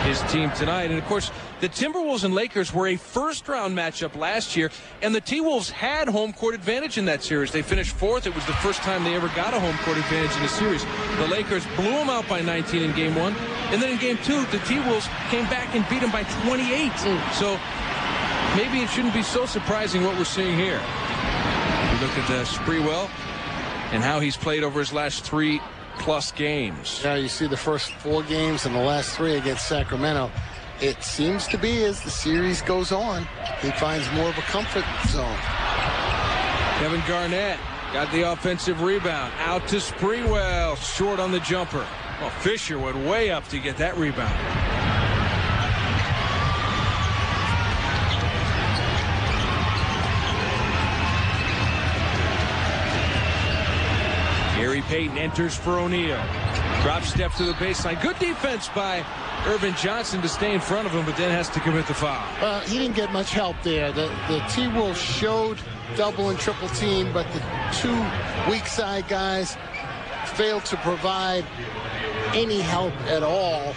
Speaker 1: his team tonight. And, of course, the Timberwolves and Lakers were a first-round matchup last year, and the T-Wolves had home court advantage in that series. They finished fourth. It was the first time they ever got a home court advantage in a series. The Lakers blew them out by 19 in Game 1, and then in Game 2, the T-Wolves came back and beat them by 28. So maybe it shouldn't be so surprising what we're seeing here. We look at Sprewell and how he's played over his last 3+ games.
Speaker 2: Now you see the first 4 games and the last 3 against Sacramento. It seems to be, as the series goes on, he finds more of a comfort zone.
Speaker 1: Kevin Garnett got the offensive rebound. Out to Sprewell. Short on the jumper. Well, Fisher went way up to get that rebound. Gary Payton enters for O'Neal. Drop step to the baseline. Good defense by Irvin Johnson to stay in front of him, but then has to commit the foul.
Speaker 2: He didn't get much help there. The T-Wolves showed double and triple team, but the 2 weak side guys failed to provide any help at all.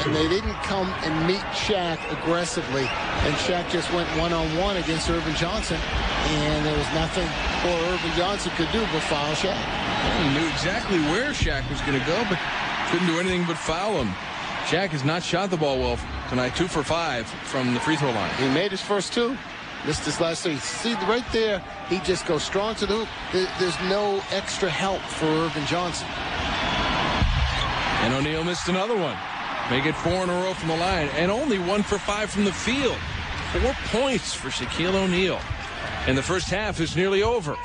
Speaker 2: And they didn't come and meet Shaq aggressively. And Shaq just went one-on-one against Irvin Johnson. And there was nothing poor Irvin Johnson could do but foul Shaq.
Speaker 1: He knew exactly where Shaq was going to go, but couldn't do anything but foul him. Shaq has not shot the ball well tonight. 2 for 5 from the free throw line.
Speaker 2: He made his first 2. Missed his last 3. See, right there, he just goes strong to the hoop. There's no extra help for Irvin Johnson.
Speaker 1: And O'Neal missed another one. Make it 4 in a row from the line. And only 1 for 5 from the field. 4 points for Shaquille O'Neal. And the first half is nearly over.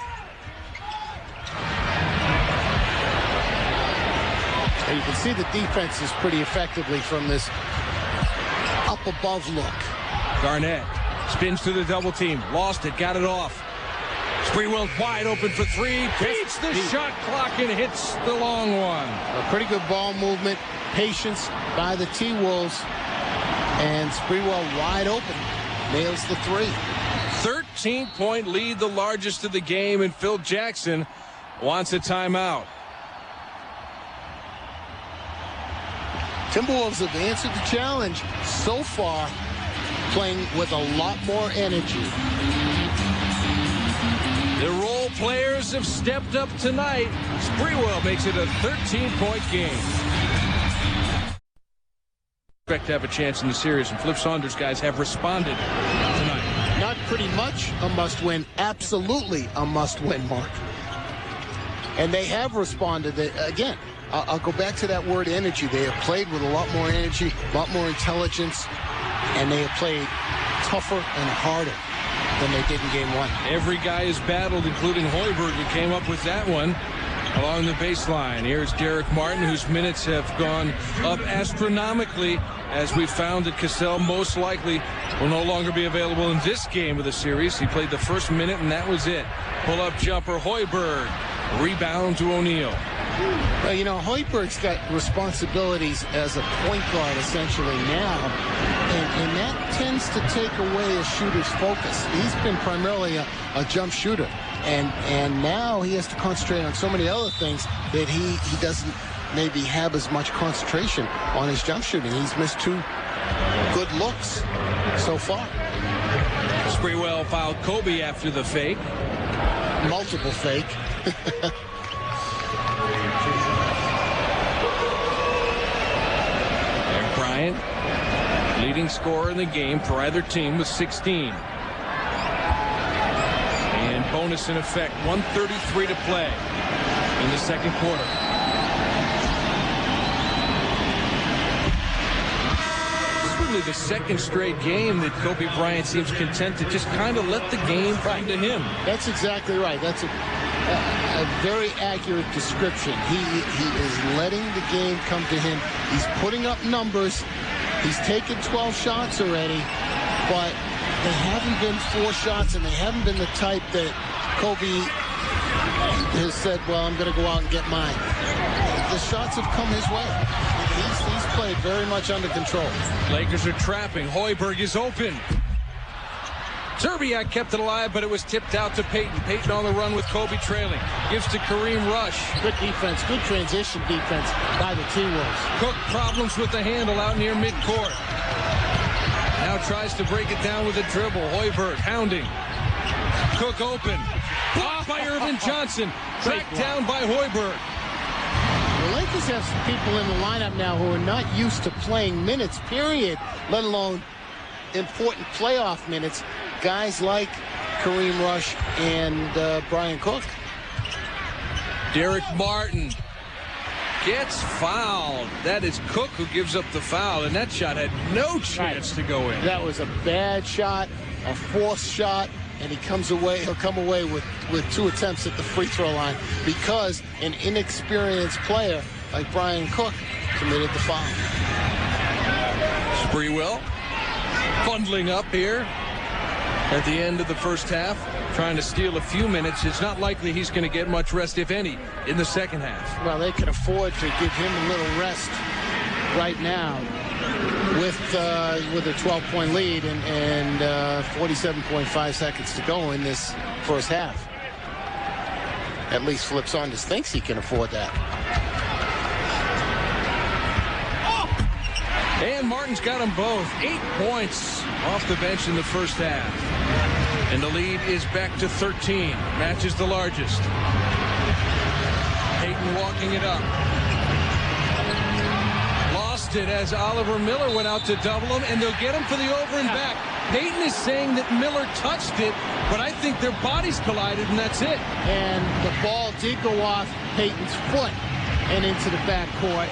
Speaker 2: And you can see the defense is pretty effectively from this up above look.
Speaker 1: Garnett spins to the double team. Lost it. Got it off. Sprewell wide open for 3. Beats the shot clock and hits the long one.
Speaker 2: A pretty good ball movement. Patience by the T-Wolves. And Sprewell wide open. Nails the 3.
Speaker 1: 13-point lead, the largest of the game, and Phil Jackson wants a timeout.
Speaker 2: Timberwolves have answered the challenge so far, playing with a lot more energy.
Speaker 1: The role players have stepped up tonight. Sprewell makes it a 13-point game. Expect to have a chance in the series, and Flip Saunders guys have responded tonight.
Speaker 2: Not pretty much a must-win, absolutely a must-win, Mark. And they have responded. Again, I'll go back to that word energy. They have played with a lot more energy, a lot more intelligence, and they have played tougher and harder than they did in Game 1.
Speaker 1: Every guy is battled, including Hoiberg, who came up with that one along the baseline. Here's Derek Martin, whose minutes have gone up astronomically, as we found that Cassell most likely will no longer be available in this game of the series. He played the first minute, and that was it. Pull-up jumper, Hoiberg. Rebound to O'Neal.
Speaker 2: Well, you know, Hoiberg's got responsibilities as a point guard essentially now, and that tends to take away a shooter's focus. He's been primarily a jump shooter, and now he has to concentrate on so many other things that he doesn't maybe have as much concentration on his jump shooting. He's missed 2 good looks so far.
Speaker 1: Sprewell fouled Kobe after the fake.
Speaker 2: Multiple fake.
Speaker 1: And Bryant, leading scorer in the game for either team, with 16. And bonus in effect, 1:33 to play in the second quarter. The second straight game that Kobe Bryant seems content to just kind of let the game come to him.
Speaker 2: That's exactly right. That's a very accurate description. He is letting the game come to him. He's putting up numbers. He's taken 12 shots already, but they haven't been 4 shots, and they haven't been the type that Kobe has said, well, I'm going to go out and get mine. The shots have come his way. He's played very much under control.
Speaker 1: Lakers are trapping. Hoiberg is open. Zerbiak kept it alive, but it was tipped out to Payton. Payton on the run with Kobe trailing. Gives to Kareem Rush.
Speaker 3: Good defense, good transition defense by the T-Wolves.
Speaker 1: Cook problems with the handle out near midcourt. Now tries to break it down with a dribble. Hoiberg hounding. Cook open. Blocked by Irvin Johnson. Tracked down by Hoiberg.
Speaker 3: The Lakers have some people in the lineup now who are not used to playing minutes, period, let alone important playoff minutes. Guys like Kareem Rush and Brian Cook.
Speaker 1: Derek Martin gets fouled. That is Cook who gives up the foul, and that shot had no chance to go in.
Speaker 3: That was a bad shot, a forced shot, and he'll come away with 2 attempts at the free throw line because an inexperienced player like Brian Cook committed the foul.
Speaker 1: Sprewell bundling up here at the end of the first half, trying to steal a few minutes. It's not likely he's going to get much rest, if any, in the second half.
Speaker 3: Well, they can afford to give him a little rest right now with a 12-point lead and 47.5 seconds to go in this first half. At least Flip Saunders thinks he can afford that.
Speaker 1: And Martin's got them both. 8 points off the bench in the first half. And the lead is back to 13. Matches the largest. Payton walking it up. Lost it as Oliver Miller went out to double him, and they'll get him for the over and back. Payton is saying that Miller touched it, but I think their bodies collided, and that's it.
Speaker 3: And the ball did go off Payton's foot and into the backcourt,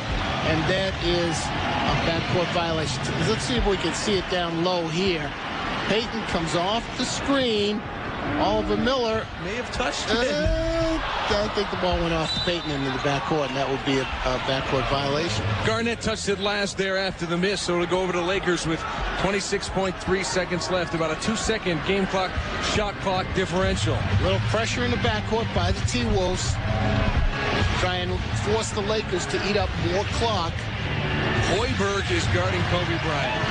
Speaker 3: and that is a backcourt violation. Let's see if we can see it down low here. Payton comes off the screen. Oliver Miller
Speaker 1: may have touched it.
Speaker 3: I think the ball went off Payton into the backcourt, and that would be a backcourt violation.
Speaker 1: Garnett touched it last there after the miss, so it'll go over to Lakers with 26.3 seconds left. About a 2-second game clock, shot clock differential.
Speaker 3: A little pressure in the backcourt by the T-Wolves. Try and force the Lakers to eat up more clock.
Speaker 1: Hoiberg is guarding Kobe Bryant.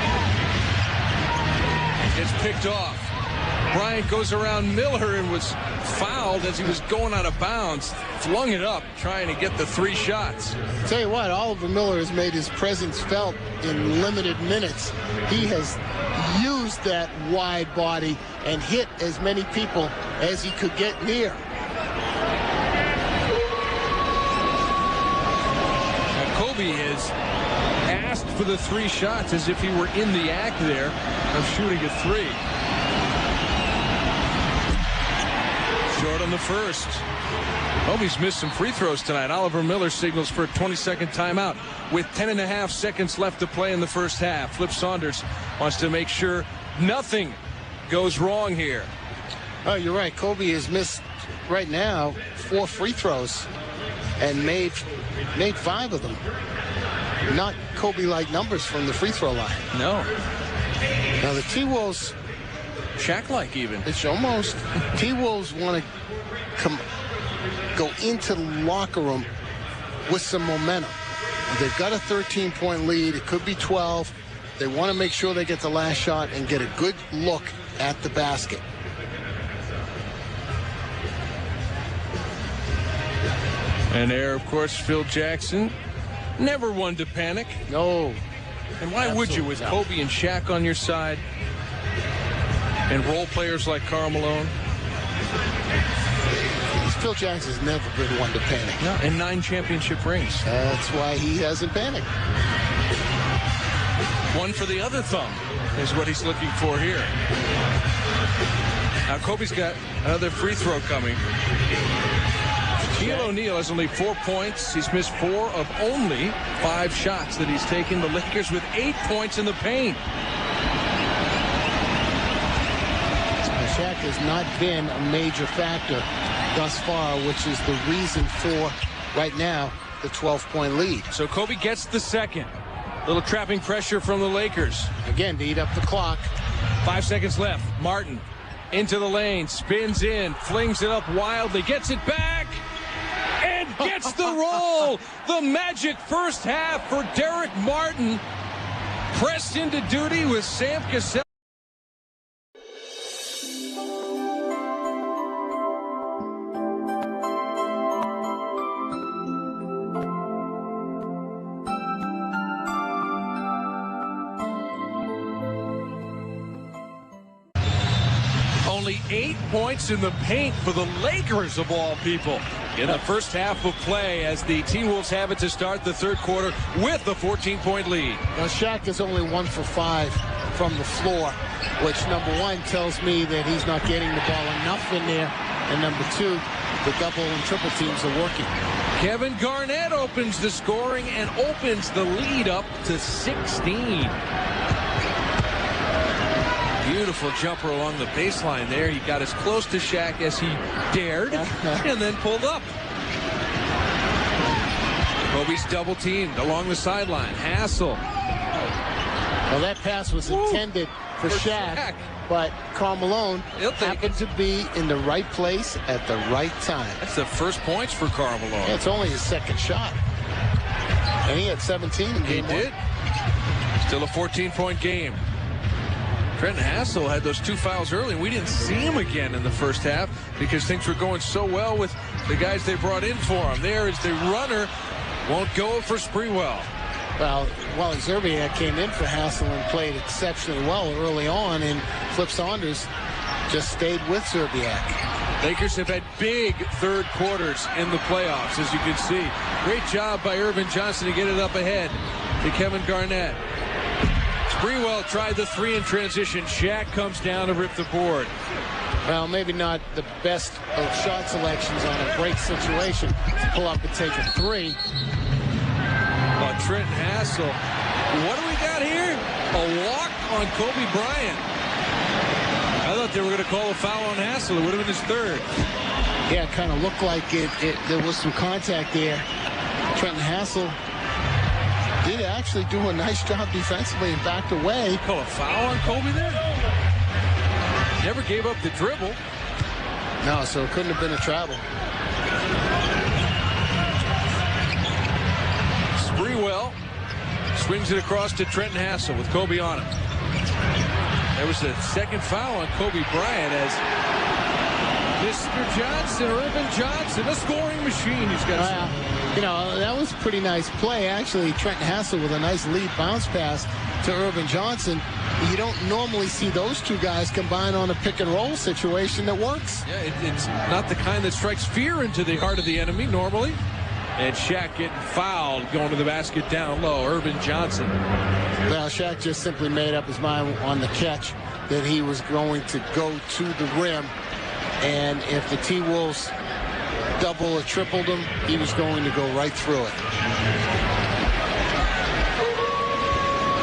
Speaker 1: Gets picked off. Bryant goes around Miller and was fouled as he was going out of bounds. Flung it up, trying to get the 3 shots.
Speaker 3: Tell you what, Oliver Miller has made his presence felt in limited minutes. He has used that wide body and hit as many people as he could get near.
Speaker 1: Now, Kobe has asked for the 3 shots as if he were in the act there of shooting a 3. Short on the first. Kobe's missed some free throws tonight. Oliver Miller signals for a 20-second timeout with 10.5 seconds left to play in the first half. Flip Saunders wants to make sure nothing goes wrong here.
Speaker 3: Oh, you're right. Kobe has missed right now 4 free throws and made 5 of them. Not Kobe-like numbers from the free throw line.
Speaker 1: No.
Speaker 3: Now the T-Wolves,
Speaker 1: Shaq-like even.
Speaker 3: it's almost. T-Wolves want to go into the locker room with some momentum. They've got a 13-point lead. It could be 12. They want to make sure they get the last shot and get a good look at the basket.
Speaker 1: And there, of course, Phil Jackson. Never one to panic.
Speaker 3: No.
Speaker 1: And why would you with Kobe and Shaq on your side and role players like Karl Malone?
Speaker 3: Phil Jackson's never been one to panic.
Speaker 1: No, and 9 championship rings.
Speaker 3: That's why he hasn't panicked.
Speaker 1: One for the other thumb is what he's looking for here. Now Kobe's got another free throw coming. Shaquille O'Neal has only 4 points. He's missed 4 of only 5 shots that he's taken. The Lakers with 8 points in the paint.
Speaker 3: Shaq has not been a major factor thus far, which is the reason for, right now, the 12-point lead.
Speaker 1: So Kobe gets the second. Little trapping pressure from the Lakers.
Speaker 3: Again, to eat up the clock.
Speaker 1: 5 seconds left. Martin into the lane, spins in, flings it up wildly, gets it back, and gets the roll. The magic first half for Derek Martin. Pressed into duty with Sam Cassell. points in the paint for the Lakers, of all people, in the first half of play, as the T-Wolves have it to start the third quarter with a 14-point lead.
Speaker 2: Now, Shaq is only 1 for 5 from the floor, which, number one, tells me that he's not getting the ball enough in there, and number two, the double and triple teams are working.
Speaker 1: Kevin Garnett opens the scoring and opens the lead up to 16. Beautiful jumper along the baseline there. He got as close to Shaq as he dared and then pulled up. Kobe's double teamed along the sideline. Hassel.
Speaker 2: Well, that pass was intended for Shaq, but Karl Malone happened to be in the right place at the right time.
Speaker 1: That's the first points for Karl Malone.
Speaker 2: Yeah, it's only his second shot. And he had 17 in game one.
Speaker 1: He did. Still a 14-point game. Trenton Hassel had those 2 fouls early, and we didn't see him again in the first half because things were going so well with the guys they brought in for him. There is the runner. Won't go for Sprewell.
Speaker 2: Well, Wally Zerbiak came in for Hassel and played exceptionally well early on, and Flip Saunders just stayed with Zerbiak.
Speaker 1: Lakers have had big third quarters in the playoffs, as you can see. Great job by Irvin Johnson to get it up ahead to Kevin Garnett. Sprewell tried the 3 in transition. Shaq comes down to rip the board.
Speaker 2: Well, maybe not the best of shot selections on a break situation to pull up and take a 3.
Speaker 1: Trenton Hassel. What do we got here? A walk on Kobe Bryant. I thought they were going to call a foul on Hassel. It would have been his third.
Speaker 2: Yeah, it kind of looked like there was some contact there. Trenton Hassel did actually do a nice job defensively and backed away.
Speaker 1: Call a foul on Kobe there? Never gave up the dribble.
Speaker 2: No, so it couldn't have been a travel.
Speaker 1: Sprewell swings it across to Trenton Hassel with Kobe on him. There was a second foul on Kobe Bryant as Mr. Johnson, Irvin Johnson, a scoring machine. He's got
Speaker 2: you know, that was a pretty nice play. Actually, Trenton Hassel with a nice lead bounce pass to Irvin Johnson. You don't normally see those two guys combine on a pick and roll situation that works.
Speaker 1: Yeah, it's not the kind that strikes fear into the heart of the enemy normally. And Shaq getting fouled, going to the basket down low. Irvin Johnson.
Speaker 2: Well, Shaq just simply made up his mind on the catch that he was going to go to the rim. And if the T-Wolves double or tripled him, he was going to go right through it.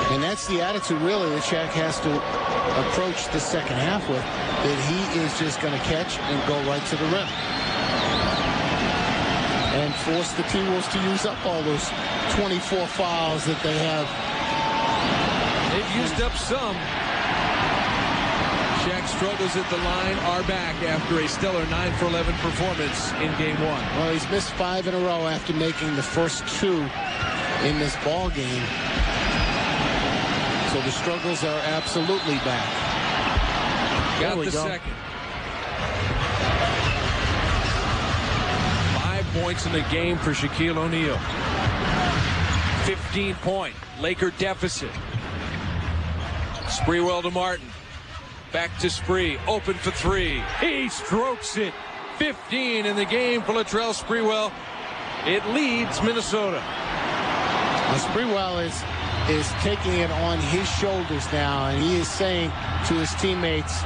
Speaker 2: And that's the attitude, really, that Shaq has to approach the second half with, that he is just going to catch and go right to the rim. And force the T-Wolves to use up all those 24 fouls that they have.
Speaker 1: They've used up some. Shaq struggles at the line, are back after a stellar 9 for 11 performance in game 1.
Speaker 2: Well, he's missed 5 in a row after making the first 2 in this ball game. So the struggles are absolutely back.
Speaker 1: Got the second. 5 points in the game for Shaquille O'Neal. 15-point Laker deficit. Sprewell to Martin. Back to Spree. Open for 3. He strokes it. 15 in the game for Latrell Sprewell. It leads Minnesota.
Speaker 2: Well, Sprewell is taking it on his shoulders now, and he is saying to his teammates,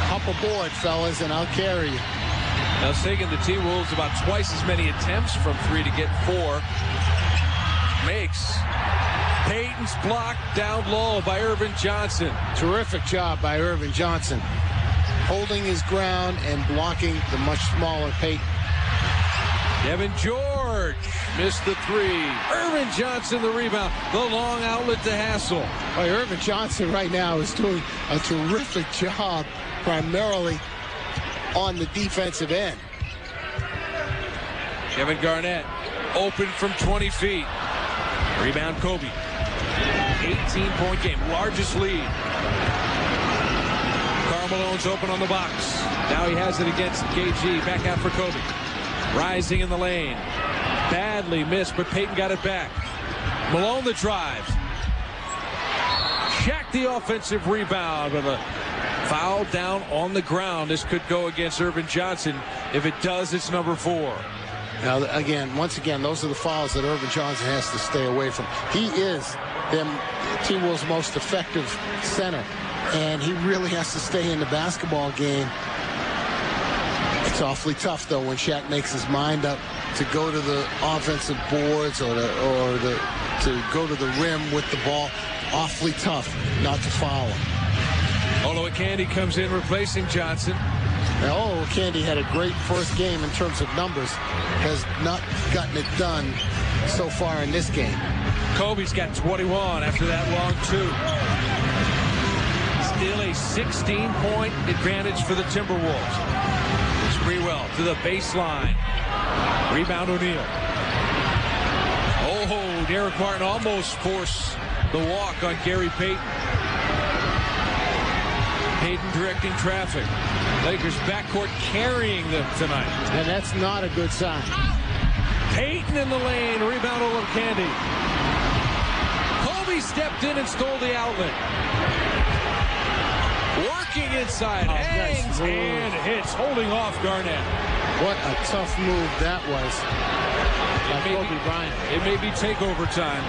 Speaker 2: hop aboard, fellas, and I'll carry you.
Speaker 1: Now it's taken the T-Wolves about twice as many attempts from 3 to get 4. Makes. Payton's blocked down low by Irvin Johnson.
Speaker 2: Terrific job by Irvin Johnson, holding his ground and blocking the much smaller Payton.
Speaker 1: Devin George missed the 3. Irvin Johnson the rebound. The long outlet to Hassel.
Speaker 2: Well, Irvin Johnson right now is doing a terrific job, primarily on the defensive end.
Speaker 1: Kevin Garnett open from 20 feet. Rebound Kobe. 18-point game, largest lead. Karl Malone's open on the box. Now he has it against KG. Back out for Kobe. Rising in the lane. Badly missed, but Payton got it back. Malone the drive. Shaq the offensive rebound with a Foul down on the ground. This could go against Irvin Johnson. If it does, it's number 4.
Speaker 2: Now, once again, those are the fouls that Irvin Johnson has to stay away from. He is T-Wolves' most effective center, and he really has to stay in the basketball game. It's awfully tough, though, when Shaq makes his mind up to go to the offensive boards or to go to the rim with the ball. Awfully tough not to foul him.
Speaker 1: Candy comes in replacing Johnson.
Speaker 2: Now, Candy had a great first game in terms of numbers. Has not gotten it done so far in this game.
Speaker 1: Kobe's got 21 after that long 2. Still a 16-point advantage for the Timberwolves. Sprewell to the baseline. Rebound O'Neal. Oh, Derek Martin almost forced the walk on Gary Payton. Payton directing traffic. Lakers backcourt carrying them tonight.
Speaker 2: And that's not a good sign.
Speaker 1: Payton in the lane. Rebound over Candy. Kobe stepped in and stole the outlet. Working inside. Hangs and hits. Holding off Garnett.
Speaker 2: What a tough move that was by Kobe Bryant.
Speaker 1: It may be takeover time.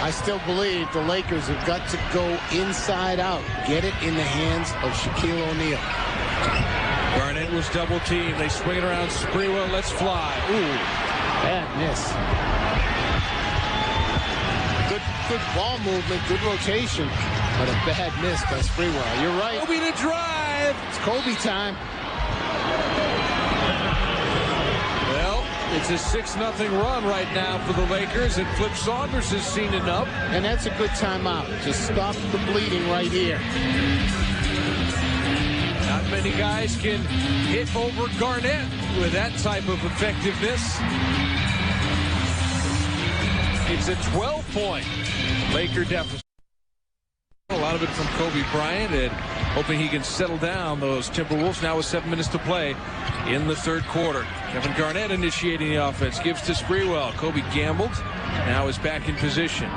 Speaker 2: I still believe the Lakers have got to go inside out. Get it in the hands of Shaquille O'Neal.
Speaker 1: Garnett was double teamed. They swing it around. Sprewell lets fly. Ooh.
Speaker 2: Bad miss. Good ball movement, good rotation, but a bad miss by Sprewell. You're right.
Speaker 1: Kobe to drive.
Speaker 2: It's Kobe time.
Speaker 1: Well, it's a 6-0 run right now for the Lakers, and Flip Saunders has seen enough.
Speaker 2: And that's a good timeout. Just stop the bleeding right here.
Speaker 1: Not many guys can hit over Garnett with that type of effectiveness. It's a 12-point Laker deficit. A lot of it from Kobe Bryant, and hoping he can settle down those Timberwolves. Now with 7 minutes to play in the third quarter. Kevin Garnett initiating the offense. Gives to Sprewell. Kobe gambled. Now is back in position.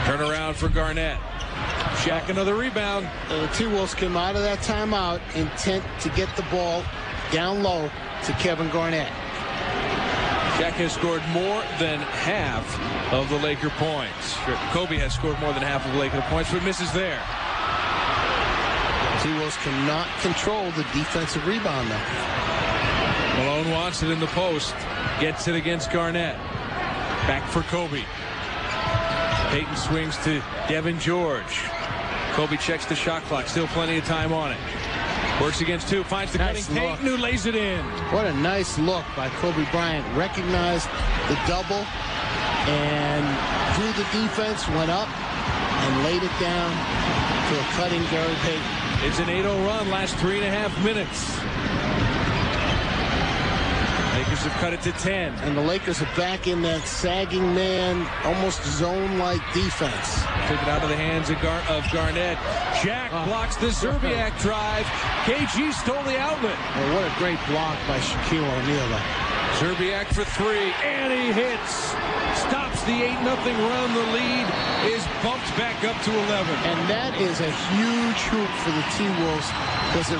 Speaker 1: Turnaround for Garnett. Shaq another rebound.
Speaker 2: The T-Wolves came out of that timeout intent to get the ball down low to Kevin Garnett.
Speaker 1: Shaq has scored more than half of the Laker points. Kobe has scored more than half of the Laker points, but misses there.
Speaker 2: T-Wolves cannot control the defensive rebound now.
Speaker 1: Malone wants it in the post. Gets it against Garnett. Back for Kobe. Payton swings to Devin George. Kobe checks the shot clock. Still plenty of time on it. Works against 2. Finds the cutting Payton, who lays it in.
Speaker 2: What a nice look by Kobe Bryant. Recognized the double and drew the defense, went up and laid it down to a cutting Gary Payton.
Speaker 1: It's an 8-0 run, last 3.5 minutes. Lakers have cut it to 10.
Speaker 2: And the Lakers are back in that sagging man, almost zone-like defense.
Speaker 1: Took it out of the hands of Garnett. Shaq blocks the Zerbiak drive. KG stole the outlet.
Speaker 2: Well, what a great block by Shaquille O'Neal.
Speaker 1: Zerbiak for 3, and he hits. Stops the 8-0 run. The lead is bumped back up to 11.
Speaker 2: And that is a huge hoop for the T-Wolves because it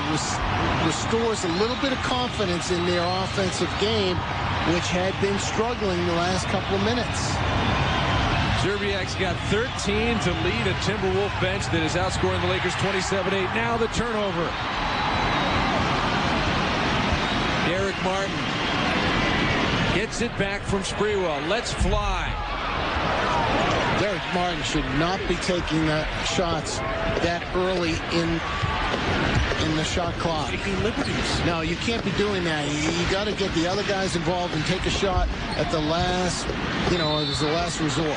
Speaker 2: restores a little bit of confidence in their offensive game, which had been struggling the last couple of minutes.
Speaker 1: Zerbiak's got 13 to lead a Timberwolf bench that is outscoring the Lakers 27-8. Now the turnover. Derek Martin gets it back from Sprewell. Let's fly.
Speaker 2: Derek Martin should not be taking shots that early in the shot clock.
Speaker 1: Taking liberties.
Speaker 2: No, you can't be doing that. You got to get the other guys involved and take a shot at the last, as the last resort.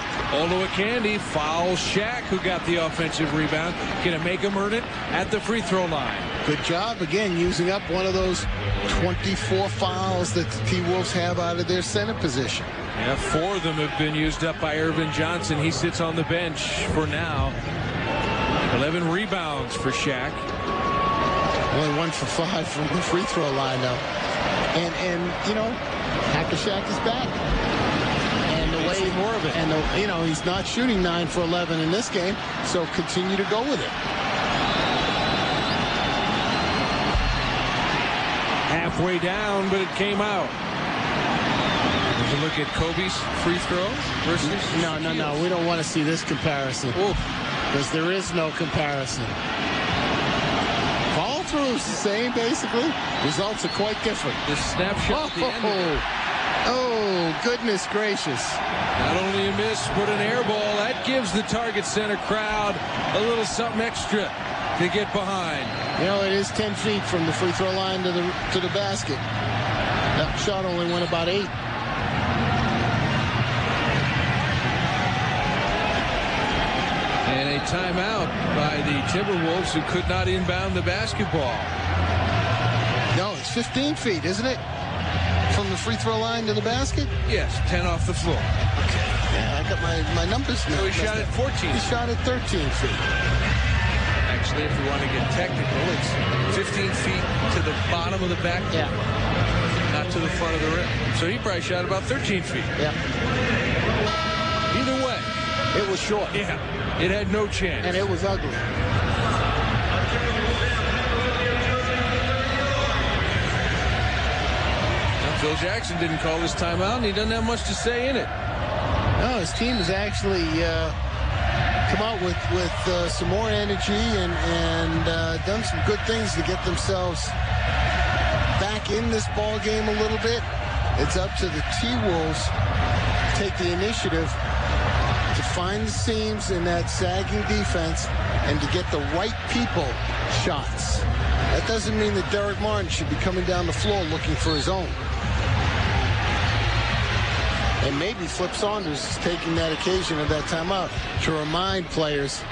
Speaker 1: Candy fouls Shaq, who got the offensive rebound. Gonna make him earn it at the free throw line.
Speaker 2: Good job again using up one of those 24 fouls that the T-Wolves have out of their center position.
Speaker 1: Yeah, 4 of them have been used up by Irvin Johnson. He sits on the bench for now. 11 rebounds for Shaq.
Speaker 2: Only 1 for 5 from the free throw line now. And Hacker Shaq is back. And the way
Speaker 1: more of it.
Speaker 2: And, he's not shooting 9 for 11 in this game, so continue to go with it.
Speaker 1: Halfway down, but it came out. There's a look at Kobe's free throw versus...
Speaker 2: No. We don't want to see this comparison. Because there is no comparison. Follow through is the same, basically. Results are quite different.
Speaker 1: The snapshot at the end.
Speaker 2: Oh, goodness gracious.
Speaker 1: Not only a miss, but an air ball. That gives the Target Center crowd a little something extra to get behind.
Speaker 2: It is 10 feet from the free throw line to the basket. That shot only went about 8.
Speaker 1: And a timeout by the Timberwolves, who could not inbound the basketball.
Speaker 2: No, it's 15 feet, isn't it? From the free throw line to the basket?
Speaker 1: Yes, 10 off the floor.
Speaker 2: Okay. Yeah, I got my numbers now.
Speaker 1: So he shot at 14.
Speaker 2: He shot at 13 feet.
Speaker 1: Actually, if we want to get technical, it's 15 feet to the bottom of the back.
Speaker 2: Yeah.
Speaker 1: Not to the front of the rim. So he probably shot about 13 feet.
Speaker 2: Yeah.
Speaker 1: Either way.
Speaker 2: It was short.
Speaker 1: Yeah. It had no chance.
Speaker 2: And it was ugly.
Speaker 1: Phil Jackson didn't call this timeout, and he doesn't have much to say in it.
Speaker 2: No, his team has actually come out with some more energy and done some good things to get themselves back in this ball game a little bit. It's up to the T-Wolves to take the initiative to find the seams in that sagging defense and to get the right people shots. That doesn't mean that Derek Martin should be coming down the floor looking for his own. And maybe Flip Saunders is taking that occasion of that timeout to remind players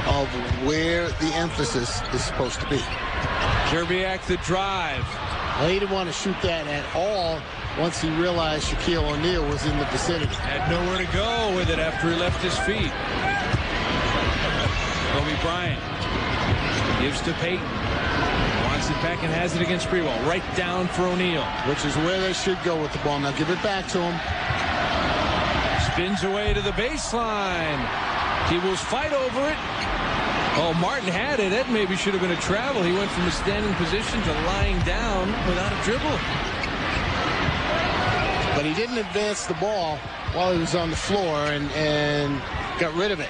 Speaker 2: of where the emphasis is supposed to be.
Speaker 1: Szczerbiak the drive.
Speaker 2: Well, he didn't want to shoot that at all once he realized Shaquille O'Neal was in the vicinity.
Speaker 1: Had nowhere to go with it after he left his feet. Kobe Bryant gives to Peyton. Wants it back and has it against Sprewell. Right down for O'Neal.
Speaker 2: Which is where they should go with the ball. Now give it back to him.
Speaker 1: Spins away to the baseline. T-Wolves fight over it. Oh, Martin had it. That maybe should have been a travel. He went from a standing position to lying down without a dribble.
Speaker 2: But he didn't advance the ball while he was on the floor and got rid of it.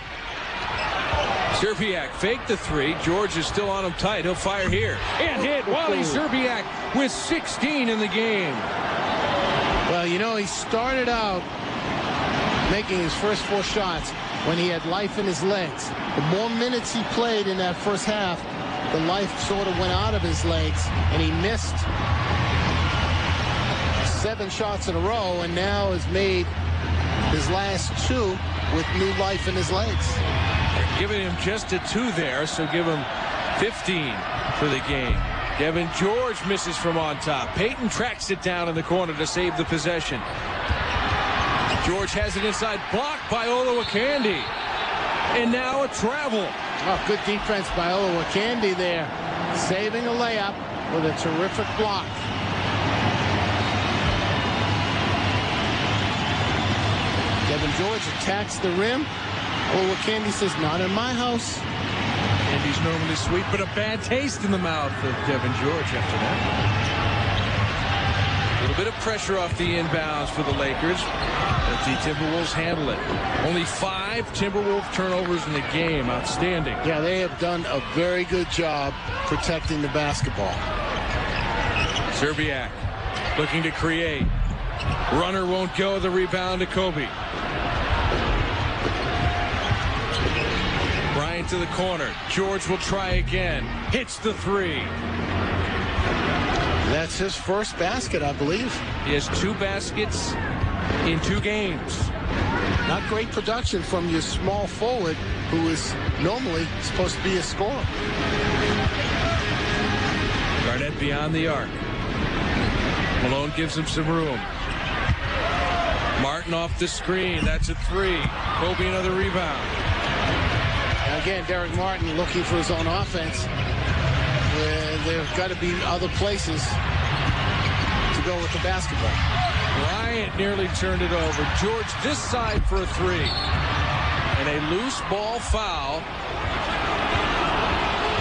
Speaker 1: Szczerbiak faked the three. George is still on him tight. He'll fire here. And hit Wally Szczerbiak with 16 in the game.
Speaker 2: Well, he started out making his first 4 shots when he had life in his legs. The more minutes he played in that first half, the life sort of went out of his legs, and he missed 7 shots in a row, and now has made his last 2 with new life in his legs.
Speaker 1: They're giving him just a 2 there, so give him 15 for the game. Kevin George misses from on top. Peyton tracks it down in the corner to save the possession. George has it inside, blocked by Olowokandi. And now a travel.
Speaker 2: Oh, good defense by Olowokandi there. Saving a layup with a terrific block. Kevin George attacks the rim. Olowokandi says, not in my house.
Speaker 1: And he's normally sweet, but a bad taste in the mouth of Kevin George after that. A little bit of pressure off the inbounds for the Lakers, but the Timberwolves handle it. Only 5 Timberwolves turnovers in the game. Outstanding.
Speaker 2: Yeah, they have done a very good job protecting the basketball.
Speaker 1: Szczerbiak looking to create. Runner won't go. The rebound to Kobe. Bryant to the corner. George will try again. Hits the 3.
Speaker 2: That's his first basket, I believe.
Speaker 1: He has 2 baskets in 2 games.
Speaker 2: Not great production from your small forward, who is normally supposed to be a scorer.
Speaker 1: Garnett beyond the arc. Malone gives him some room. Martin off the screen. That's a 3. Kobe another rebound.
Speaker 2: Again, Derek Martin looking for his own offense. There's got to be other places to
Speaker 3: go with the basketball.
Speaker 1: Bryant nearly turned it over. George this side for a three. And a loose ball foul.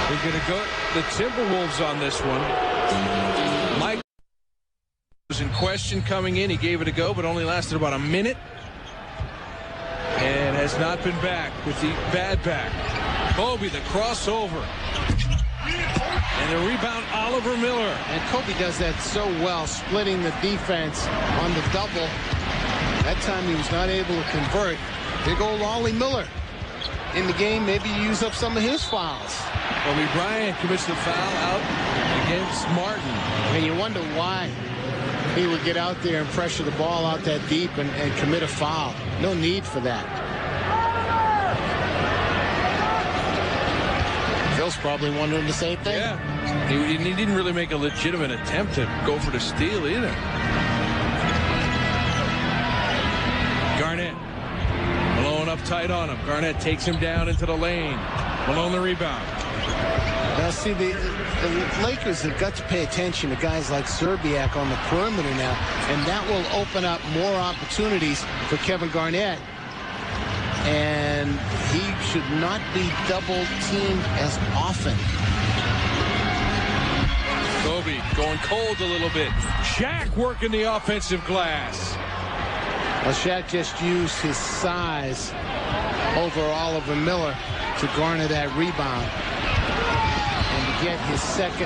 Speaker 1: We're going to go the Timberwolves on this one. Mike was in question coming in. He gave it a go, but only lasted about a minute. And has not been back with the bad back. Kobe, the crossover. And the rebound, Oliver Miller.
Speaker 3: And Kobe does that so well, splitting the defense on the double. That time he was not able to convert. Big old Ollie Miller in the game. Maybe use up some of his fouls.
Speaker 1: Kobe Bryant commits the foul out against Martin.
Speaker 3: And you wonder why he would get out there and pressure the ball out that deep and commit a foul. No need for that. Phil's probably wondering the same thing.
Speaker 1: Yeah. He didn't really make a legitimate attempt to go for the steal either. Garnett. Malone up tight on him. Garnett takes him down into the lane. Malone the rebound.
Speaker 3: Now, see, the Lakers have got to pay attention to guys like Serbiak on the perimeter now, and that will open up more opportunities for Kevin Garnett. And he should not be double-teamed as often.
Speaker 1: Kobe going cold a little bit. Shaq working the offensive glass.
Speaker 3: Well, Shaq just used his size over Oliver Miller to garner that rebound. And to get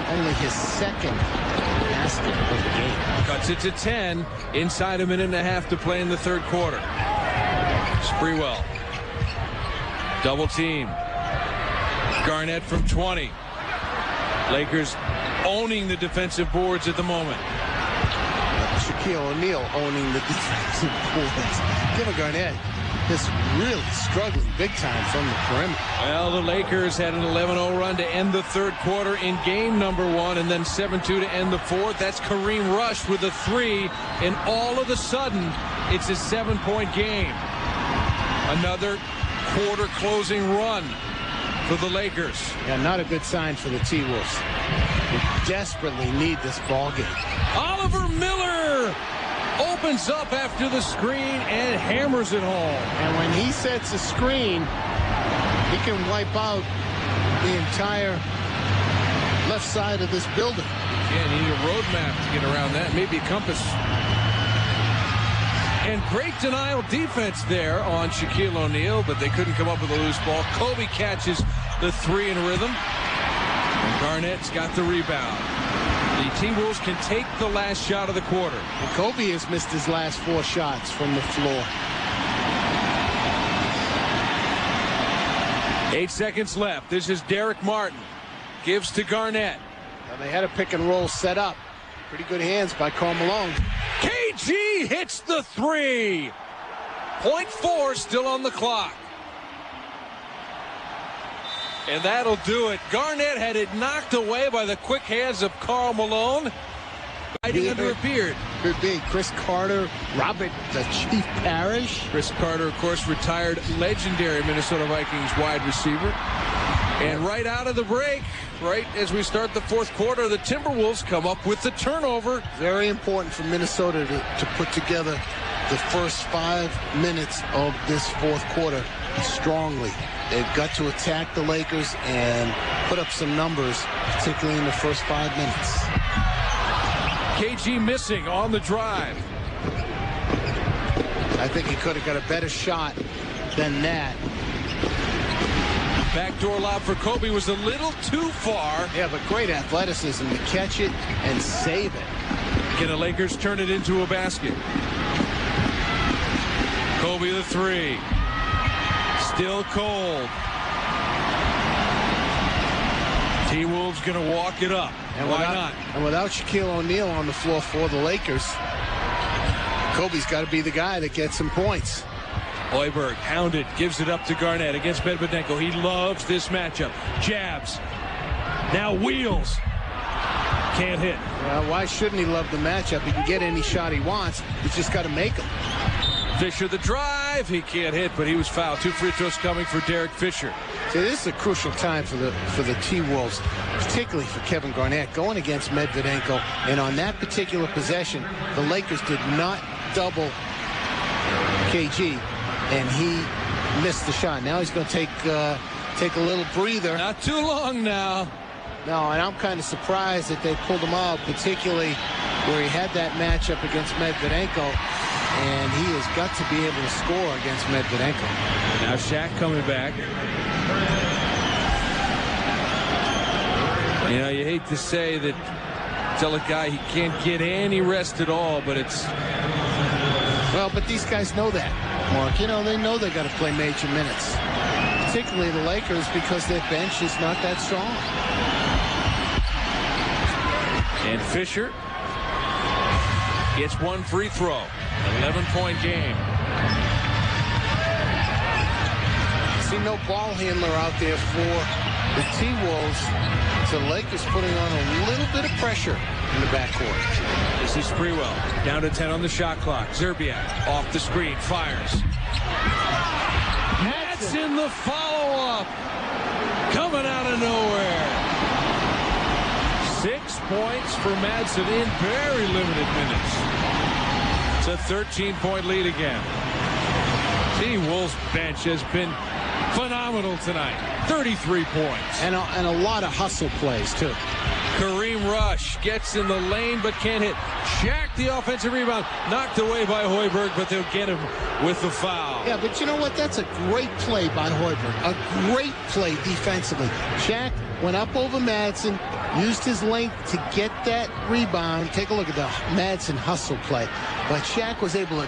Speaker 3: only his second basket of the game.
Speaker 1: Cuts it to 10. Inside a minute and a half to play in the third quarter. Sprewell. Double team. Garnett from 20. Lakers owning the defensive boards at the moment.
Speaker 3: Shaquille O'Neal owning the defensive boards. Kevin Garnett is really struggling big time from the perimeter.
Speaker 1: Well, the Lakers had an 11-0 run to end the third quarter in game number 1, and then 7-2 to end the fourth. That's Kareem Rush with a 3, and all of a sudden, it's a 7-point game. Another quarter closing run for the Lakers.
Speaker 3: Yeah, not a good sign for the T-Wolves. They desperately need this ball game.
Speaker 1: Oliver Miller opens up after the screen and hammers it home.
Speaker 3: And when he sets a screen, he can wipe out the entire left side of this building.
Speaker 1: Yeah, you need a roadmap to get around that. Maybe a compass. And great denial defense there on Shaquille O'Neal, but they couldn't come up with a loose ball. Kobe catches the 3 in rhythm. And Garnett's got the rebound. The T-Wolves can take the last shot of the quarter.
Speaker 3: And Kobe has missed his last 4 shots from the floor.
Speaker 1: 8 seconds left. This is Derek Martin. Gives to Garnett.
Speaker 3: Now they had a pick and roll set up. Pretty good hands by Karl Malone.
Speaker 1: KG hits the 3. 0.4 still on the clock. And that'll do it. Garnett had it knocked away by the quick hands of Karl Malone. Hiding under a beard.
Speaker 3: Could be Chris Carter, Robert the Chief Parrish.
Speaker 1: Chris Carter, of course, retired legendary Minnesota Vikings wide receiver. And right out of the break, right as we start the fourth quarter, the Timberwolves come up with the turnover.
Speaker 3: Very important for Minnesota to put together the first 5 minutes of this fourth quarter strongly. They've got to attack the Lakers and put up some numbers, particularly in the first 5 minutes.
Speaker 1: KG missing on the drive.
Speaker 3: I think he could have got a better shot than that.
Speaker 1: Backdoor lob for Kobe was a little too far.
Speaker 3: Yeah, but great athleticism to catch it and save it.
Speaker 1: Can the Lakers turn it into a basket? Kobe the 3. Still cold. T-Wolves going to walk it up. And why not?
Speaker 3: And without Shaquille O'Neal on the floor for the Lakers, Kobe's got to be the guy that gets some points.
Speaker 1: Hoiberg hounded, gives it up to Garnett against Medvedenko. He loves this matchup. Jabs. Now wheels. Can't hit.
Speaker 3: Well, why shouldn't he love the matchup? He can get any shot he wants. He's just got to make them.
Speaker 1: Fisher the drive. He can't hit, but he was fouled. 2 free throws coming for Derek Fisher.
Speaker 2: So this is a crucial time for the T-Wolves, particularly for Kevin Garnett, going against Medvedenko. And on that particular possession, the Lakers did not double KG, and he missed the shot. Now he's going to take a little breather.
Speaker 1: Not too long now.
Speaker 2: No, and I'm kind of surprised that they pulled him out, particularly where he had that matchup against Medvedenko, and he has got to be able to score against Medvedenko.
Speaker 1: Now Shaq coming back. You know, you hate to say that, tell a guy he can't get any rest at all, but it's...
Speaker 2: Well, but these guys know that, Mark. You know, they know they got to play major minutes, particularly the Lakers, because their bench is not that strong.
Speaker 1: And Fisher gets one free throw. 11-point game.
Speaker 2: See no ball handler out there for the T-Wolves. So the Lakers putting on a little bit of pressure in the backcourt.
Speaker 1: This is Sprewell. Down to 10 on the shot clock. Zerbiak off the screen. Fires. That's in the follow-up. Coming out of nowhere. 6 points for Madsen in very limited minutes. It's a 13-point lead again. T-Wolves bench has been phenomenal tonight. 33 points.
Speaker 2: And a lot of hustle plays, too.
Speaker 1: Kareem Rush gets in the lane but can't hit. Shaq, the offensive rebound, knocked away by Hoiberg, but they'll get him with the foul.
Speaker 2: Yeah, but you know what? That's a great play by Hoiberg. A great play defensively. Shaq went up over Madsen, used his length to get that rebound. Take a look at the Madsen hustle play. But Shaq was able to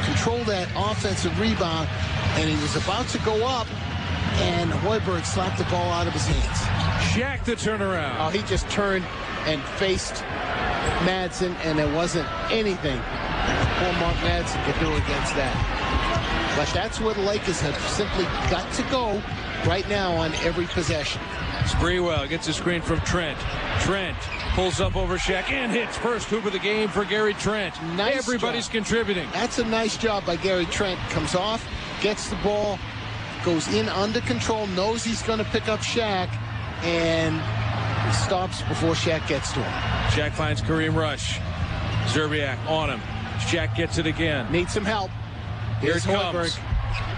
Speaker 2: control that offensive rebound, and he was about to go up, and Hoiberg slapped the ball out of his hands.
Speaker 1: Shaq the turnaround.
Speaker 2: Oh, he just turned and faced Madsen, and there wasn't anything poor Mark Madsen could do against that. But that's where the Lakers have simply got to go right now on every possession.
Speaker 1: Sprewell gets a screen from Trent. Trent pulls up over Shaq and hits first hoop of the game for Gary Trent.
Speaker 2: Nice
Speaker 1: Everybody's
Speaker 2: job.
Speaker 1: Contributing.
Speaker 2: That's a nice job by Gary Trent. Comes off, gets the ball, goes in under control, knows he's going to pick up Shaq, and stops before Shaq gets to him.
Speaker 1: Shaq finds Kareem Rush. Zerbiak on him. Shaq gets it again.
Speaker 2: Needs some help. Here's Hoiberg.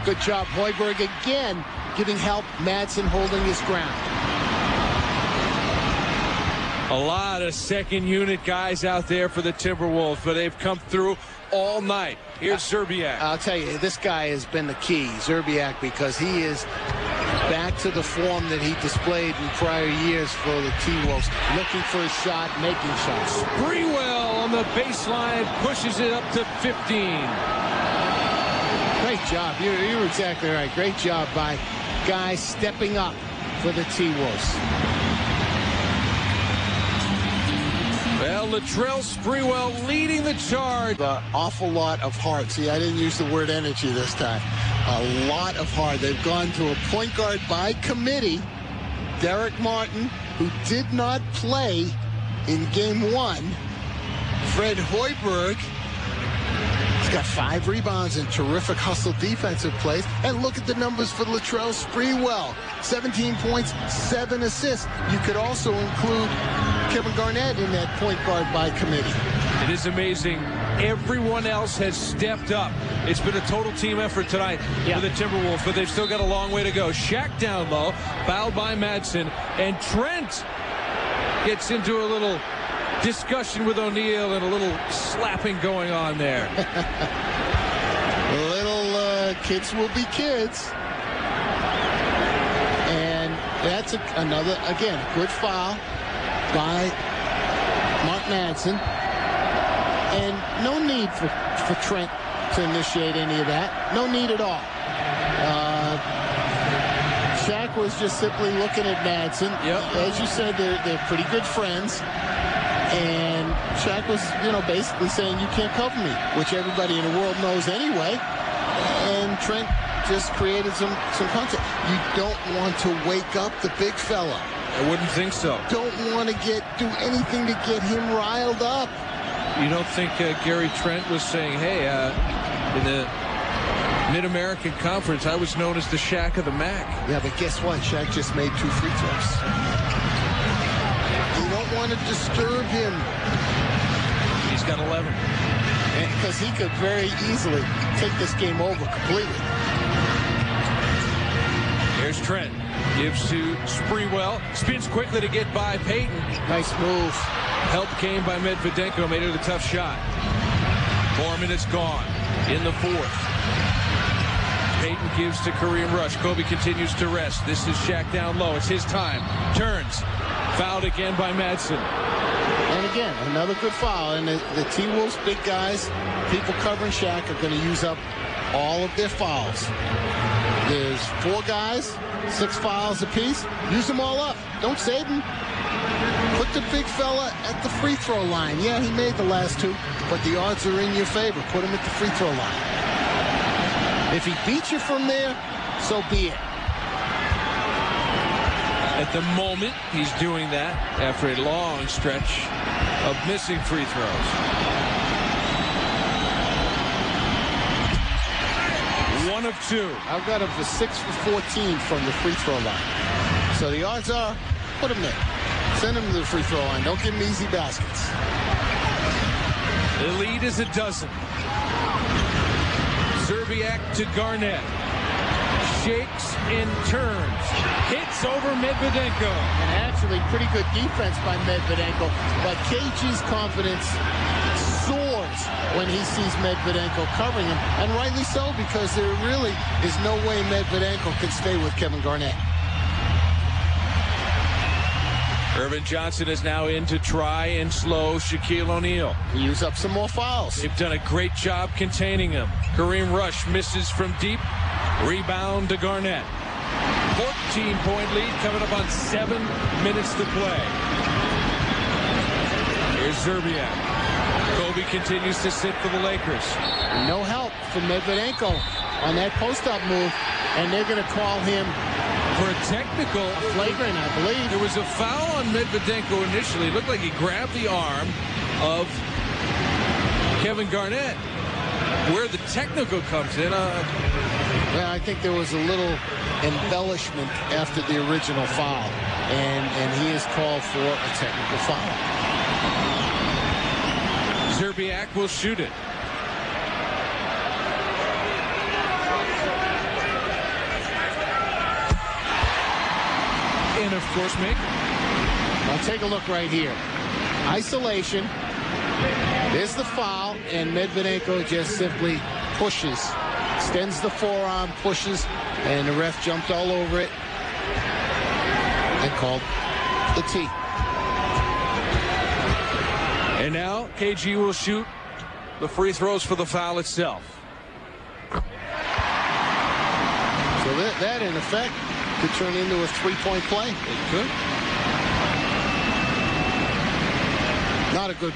Speaker 2: Good job, Hoiberg again, giving help. Madsen holding his ground.
Speaker 1: A lot of second unit guys out there for the Timberwolves, but they've come through all night. Here's Zerbiak.
Speaker 2: I'll tell you, this guy has been the key, Zerbiak, because he is back to the form that he displayed in prior years for the T-Wolves. Looking for a shot, making shots.
Speaker 1: Sprewell on the baseline pushes it up to 15.
Speaker 2: Great job. You're exactly right. Great job by guys stepping up for the T-Wolves.
Speaker 1: Well, Latrell Sprewell leading the charge.
Speaker 2: An awful lot of heart. See, I didn't use the word energy this time. A lot of heart. They've gone to a point guard by committee, Derek Martin, who did not play in game one. Fred Hoiberg. He's got 5 rebounds and terrific hustle defensive plays. And look at the numbers for Latrell Sprewell. 17 points, 7 assists. You could also include Kevin Garnett in that point guard by committee.
Speaker 1: It is amazing. Everyone else has stepped up. It's been a total team effort tonight for the Timberwolves, but they've still got a long way to go. Shaq down low, fouled by Madsen, and Trent gets into a little discussion with O'Neal and a little slapping going on there.
Speaker 2: Little kids will be kids. And that's another, again, good foul by Mark Madsen. And no need for Trent to initiate any of that. No need at all. Shaq was just simply looking at Madsen. As you said, they're pretty good friends. And Shaq was, basically saying, you can't cover me, which everybody in the world knows anyway. And Trent just created some contact. You don't want to wake up the big fella.
Speaker 1: I wouldn't think so.
Speaker 2: Don't want to do anything to get him riled up.
Speaker 1: You don't think Gary Trent was saying, hey, in the Mid-American Conference, I was known as the Shaq of the MAC.
Speaker 2: Yeah, but guess what? Shaq just made 2 free throws. You don't want to disturb him.
Speaker 1: He's got 11.
Speaker 3: Because he could very easily take this game over completely.
Speaker 1: Here's Trent. Gives to Sprewell. Spins quickly to get by Payton.
Speaker 3: Nice move.
Speaker 1: Help came by Medvedenko. Made it a tough shot. 4 minutes gone in the fourth. Payton gives to Kareem Rush. Kobe continues to rest. This is Shaq down low. It's his time. Turns. Fouled again by Madsen.
Speaker 3: And again, another good foul. And the T-Wolves big guys, people covering Shaq, are going to use up all of their fouls. There's 4 guys, 6 fouls apiece. Use them all up. Don't save them. Put the big fella at the free throw line. Yeah, he made the last 2, but the odds are in your favor. Put him at the free throw line. If he beats you from there, so be it.
Speaker 1: At the moment, he's doing that after a long stretch of missing free throws. 1 of 2.
Speaker 3: I've got him for 6 for 14 from the free throw line. So the odds are, put him there. Send him to the free throw line. Don't give him easy baskets.
Speaker 1: The lead is 12. Zerbiak to Garnett. Shakes and turns. Hits over Medvedenko.
Speaker 3: And actually pretty good defense by Medvedenko. But KG's confidence soars when he sees Medvedenko covering him. And rightly so, because there really is no way Medvedenko can stay with Kevin Garnett.
Speaker 1: Irvin Johnson is now in to try and slow Shaquille O'Neal.
Speaker 3: Use up some more fouls.
Speaker 1: They've done a great job containing him. Kareem Rush misses from deep. Rebound to Garnett. 14-point lead coming up on 7 minutes to play. Here's Zerbiak. Kobe continues to sit for the Lakers.
Speaker 3: No help from Medvedenko on that post-up move, and they're going to call him
Speaker 1: for a technical.
Speaker 3: Flagrant, I believe.
Speaker 1: There was a foul on Medvedenko initially. It looked like he grabbed the arm of Kevin Garnett. Where the technical comes in,
Speaker 3: well, I think there was a little embellishment after the original foul, and he is called for a technical foul.
Speaker 1: Zerbiak will shoot it. And of course, make.
Speaker 3: Now take a look right here. Isolation. There's the foul, and Medvedenko just simply pushes. Extends the forearm, pushes, and the ref jumped all over it and called the T.
Speaker 1: And now KG will shoot the free throws for the foul itself.
Speaker 3: So that in effect could turn into a 3-point play.
Speaker 1: It could.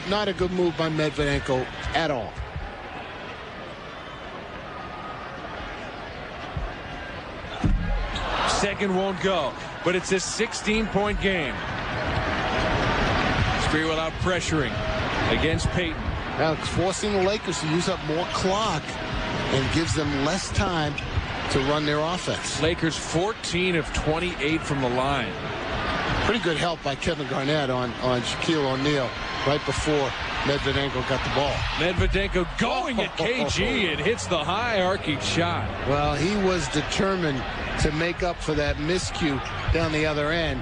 Speaker 3: Not a good move by Medvedenko at all.
Speaker 1: Second won't go, but it's a 16-point game. Sprewell out pressuring against Payton.
Speaker 3: Now it's forcing the Lakers to use up more clock and gives them less time to run their offense.
Speaker 1: Lakers 14 of 28 from the line.
Speaker 3: Pretty good help by Kevin Garnett on Shaquille O'Neal right before Medvedenko got the ball.
Speaker 1: Medvedenko going at KG and hits the high arcing shot.
Speaker 3: Well, he was determined to make up for that miscue down the other end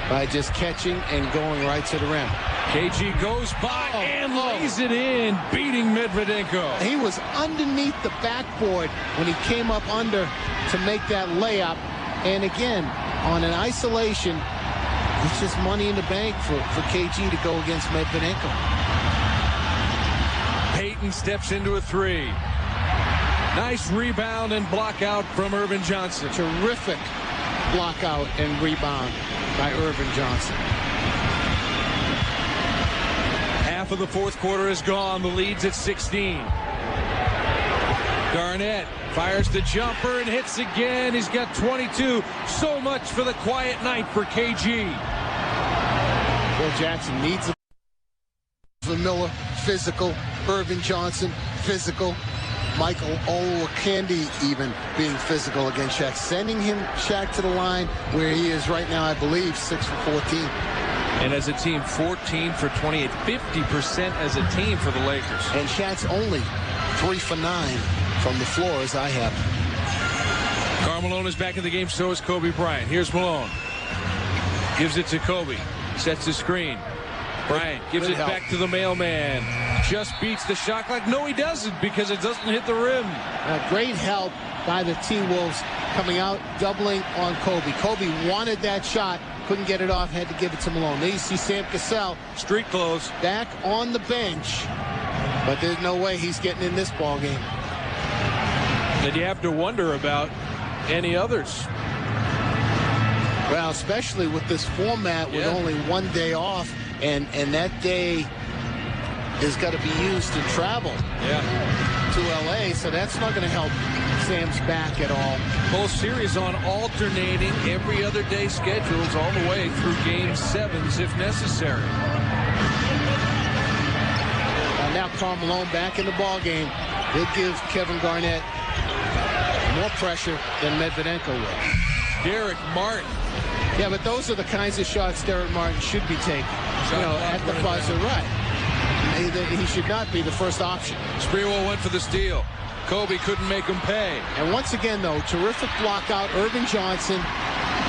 Speaker 3: by just catching and going right to the rim.
Speaker 1: KG goes by and lays it in, beating Medvedenko.
Speaker 3: He was underneath the backboard when he came up under to make that layup. And again, on an isolation, it's just money in the bank for KG to go against Medvedenko.
Speaker 1: Payton steps into a 3. Nice rebound and block out from Irvin Johnson.
Speaker 3: Terrific block out and rebound by Irvin Johnson.
Speaker 1: Half of the fourth quarter is gone. The lead's at 16. Garnett fires the jumper and hits again. He's got 22. So much for the quiet night for KG.
Speaker 3: Bill Jackson needs a Miller, physical. Irvin Johnson, physical.
Speaker 2: Michael Olowokandi even being physical against Shaq, sending Shaq to the line where he is right now, I believe, 6 for 14.
Speaker 1: And as a team, 14 for 28, 50% as a team for the Lakers.
Speaker 2: And Shaq's only 3 for 9 from the floor, as I have.
Speaker 1: Karl Malone is back in the game, so is Kobe Bryant. Here's Malone. Gives it to Kobe. Sets the screen. Bryant gives it back to the mailman. Just beats the shot clock. No, he doesn't, because it doesn't hit the rim.
Speaker 3: Great help by the T-Wolves coming out, doubling on Kobe. Kobe wanted that shot, couldn't get it off, had to give it to Malone. There you see Sam Cassell.
Speaker 1: Street clothes.
Speaker 3: Back on the bench, but there's no way he's getting in this ball game.
Speaker 1: And you have to wonder about any others.
Speaker 3: Well, especially with this format with only one day off, and that day is got to be used to travel to L.A., so that's not going to help Sam's back at all.
Speaker 1: Whole series on alternating every other day schedules all the way through Game 7s if necessary.
Speaker 3: Now Karl Malone back in the ball game. He'll give Kevin Garnett more pressure than Medvedenko will.
Speaker 1: Derek Martin.
Speaker 3: Yeah, but those are the kinds of shots Derek Martin should be taking. At the buzzer, right. He should not be the first option.
Speaker 1: Sprewell went for the steal. Kobe couldn't make him pay.
Speaker 3: And once again, though, terrific block out. Irvin Johnson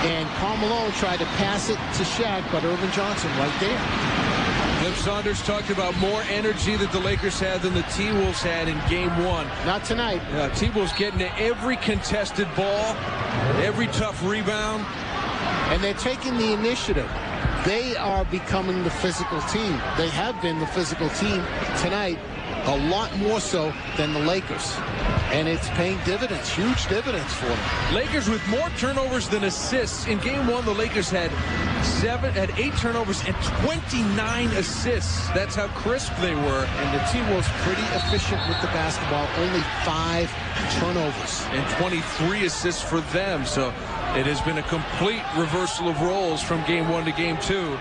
Speaker 3: and Karl Malone tried to pass it to Shaq, but Irvin Johnson right there.
Speaker 1: Cliff Saunders talked about more energy that the Lakers had than the T-Wolves had in Game 1.
Speaker 3: Not tonight.
Speaker 1: T-Wolves getting to every contested ball, every tough rebound.
Speaker 3: And they're taking the initiative. They are becoming the physical team. They have been the physical team tonight, a lot more so than the Lakers. And it's paying dividends, huge dividends for them.
Speaker 1: Lakers with more turnovers than assists. In Game 1, the Lakers had 8 turnovers and 29 assists. That's how crisp they were.
Speaker 3: And the T-Wolves pretty efficient with the basketball, only 5 turnovers.
Speaker 1: And 23 assists for them. So it has been a complete reversal of roles from Game 1 to Game 2.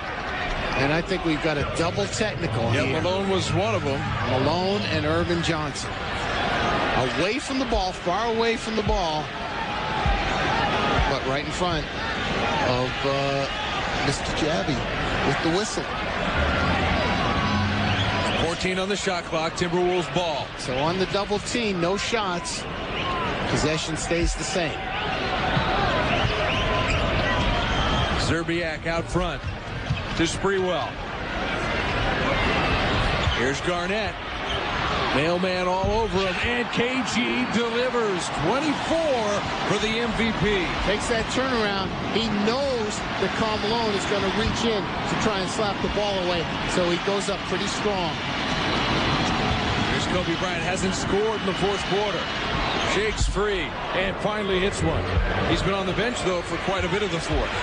Speaker 3: And I think we've got a double technical here.
Speaker 1: Malone was one of them.
Speaker 3: Malone and Irvin Johnson. Away from the ball, far away from the ball, but right in front of Mr. Jabby with the whistle.
Speaker 1: 14 on the shot clock, Timberwolves ball.
Speaker 3: So on the double team, no shots. Possession stays the same.
Speaker 1: Zerbiak out front to Sprewell. Here's Garnett. Mailman all over him, and KG delivers. 24 for the MVP.
Speaker 3: Takes that turnaround. He knows that Karl Malone is going to reach in to try and slap the ball away, so he goes up pretty strong.
Speaker 1: Here's Kobe Bryant, hasn't scored in the fourth quarter. Shakes free, and finally hits one. He's been on the bench, though, for quite a bit of the fourth.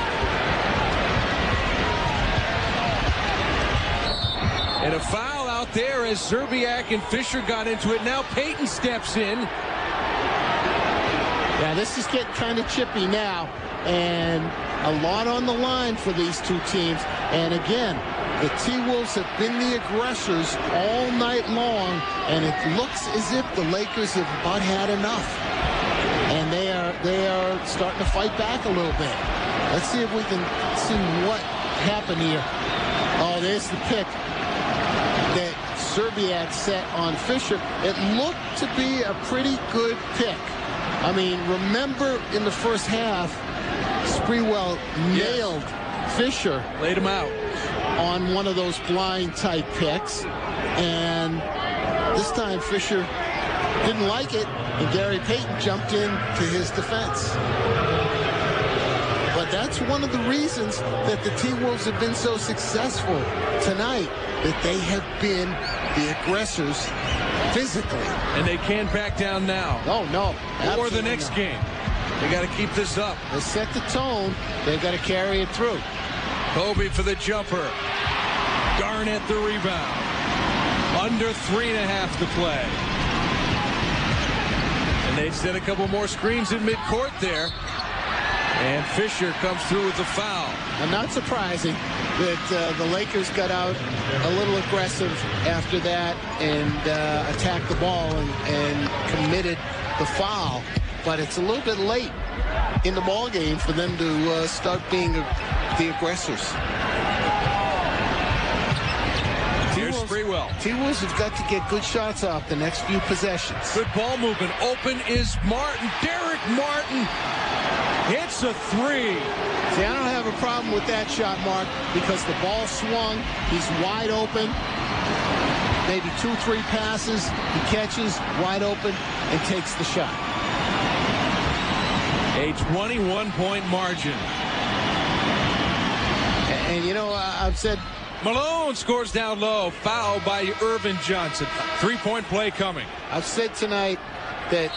Speaker 1: And a foul out there as Zerbiak and Fisher got into it. Now Payton steps in.
Speaker 3: Yeah, this is getting kind of chippy now. And a lot on the line for these two teams. And again, the T-Wolves have been the aggressors all night long. And it looks as if the Lakers have about had enough. And they are starting to fight back a little bit. Let's see if we can see what happened here. Oh, there's the pick that Zerbiak set on Fisher. It looked to be a pretty good pick. I mean, remember in the first half, Sprewell nailed Fisher.
Speaker 1: Laid him out.
Speaker 3: On one of those blind type picks. And this time Fisher didn't like it, and Gary Payton jumped in to his defense. But that's one of the reasons that the T-Wolves have been so successful tonight, that they have been the aggressors physically.
Speaker 1: And they can't back down now.
Speaker 3: Oh, no.
Speaker 1: Or the next game. They got to keep this up.
Speaker 3: They set the tone. They've got to carry it through.
Speaker 1: Kobe for the jumper. Garnett the rebound. Under 3.5 to play. And they set a couple more screens in midcourt there. And Fisher comes through with the foul.
Speaker 3: and not surprising that the Lakers got out a little aggressive after that and attacked the ball and committed the foul. But it's a little bit late in the ball game for them to start being the aggressors. T-Wolves have got to get good shots off the next few possessions.
Speaker 1: Good ball movement. Open is Martin. Derek Martin hits a three.
Speaker 3: See, I don't have a problem with that shot, Mark, because the ball swung. He's wide open. Maybe 2-3 passes. He catches wide open and takes the shot.
Speaker 1: A 21-point margin.
Speaker 3: And you know, I've said
Speaker 1: Malone scores down low. Foul by Irvin Johnson. 3-point play coming.
Speaker 3: I've said tonight that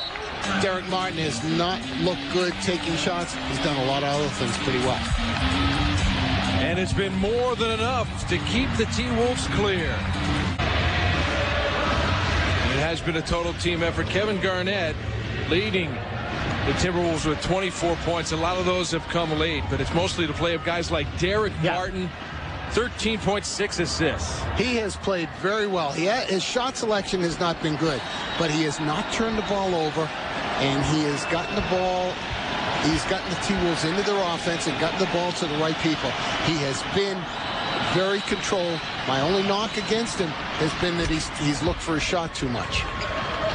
Speaker 3: Derek Martin has not looked good taking shots. He's done a lot of other things pretty well.
Speaker 1: And it's been more than enough to keep the T-Wolves clear. It has been a total team effort. Kevin Garnett leading the Timberwolves with 24 points. A lot of those have come late, but it's mostly the play of guys like Derek Martin. 13.6 assists.
Speaker 3: He has played very well. His shot selection has not been good, but he has not turned the ball over, and he has gotten the ball. He's gotten the T-Wolves into their offense and gotten the ball to the right people. He has been very controlled. My only knock against him has been that he's looked for a shot too much.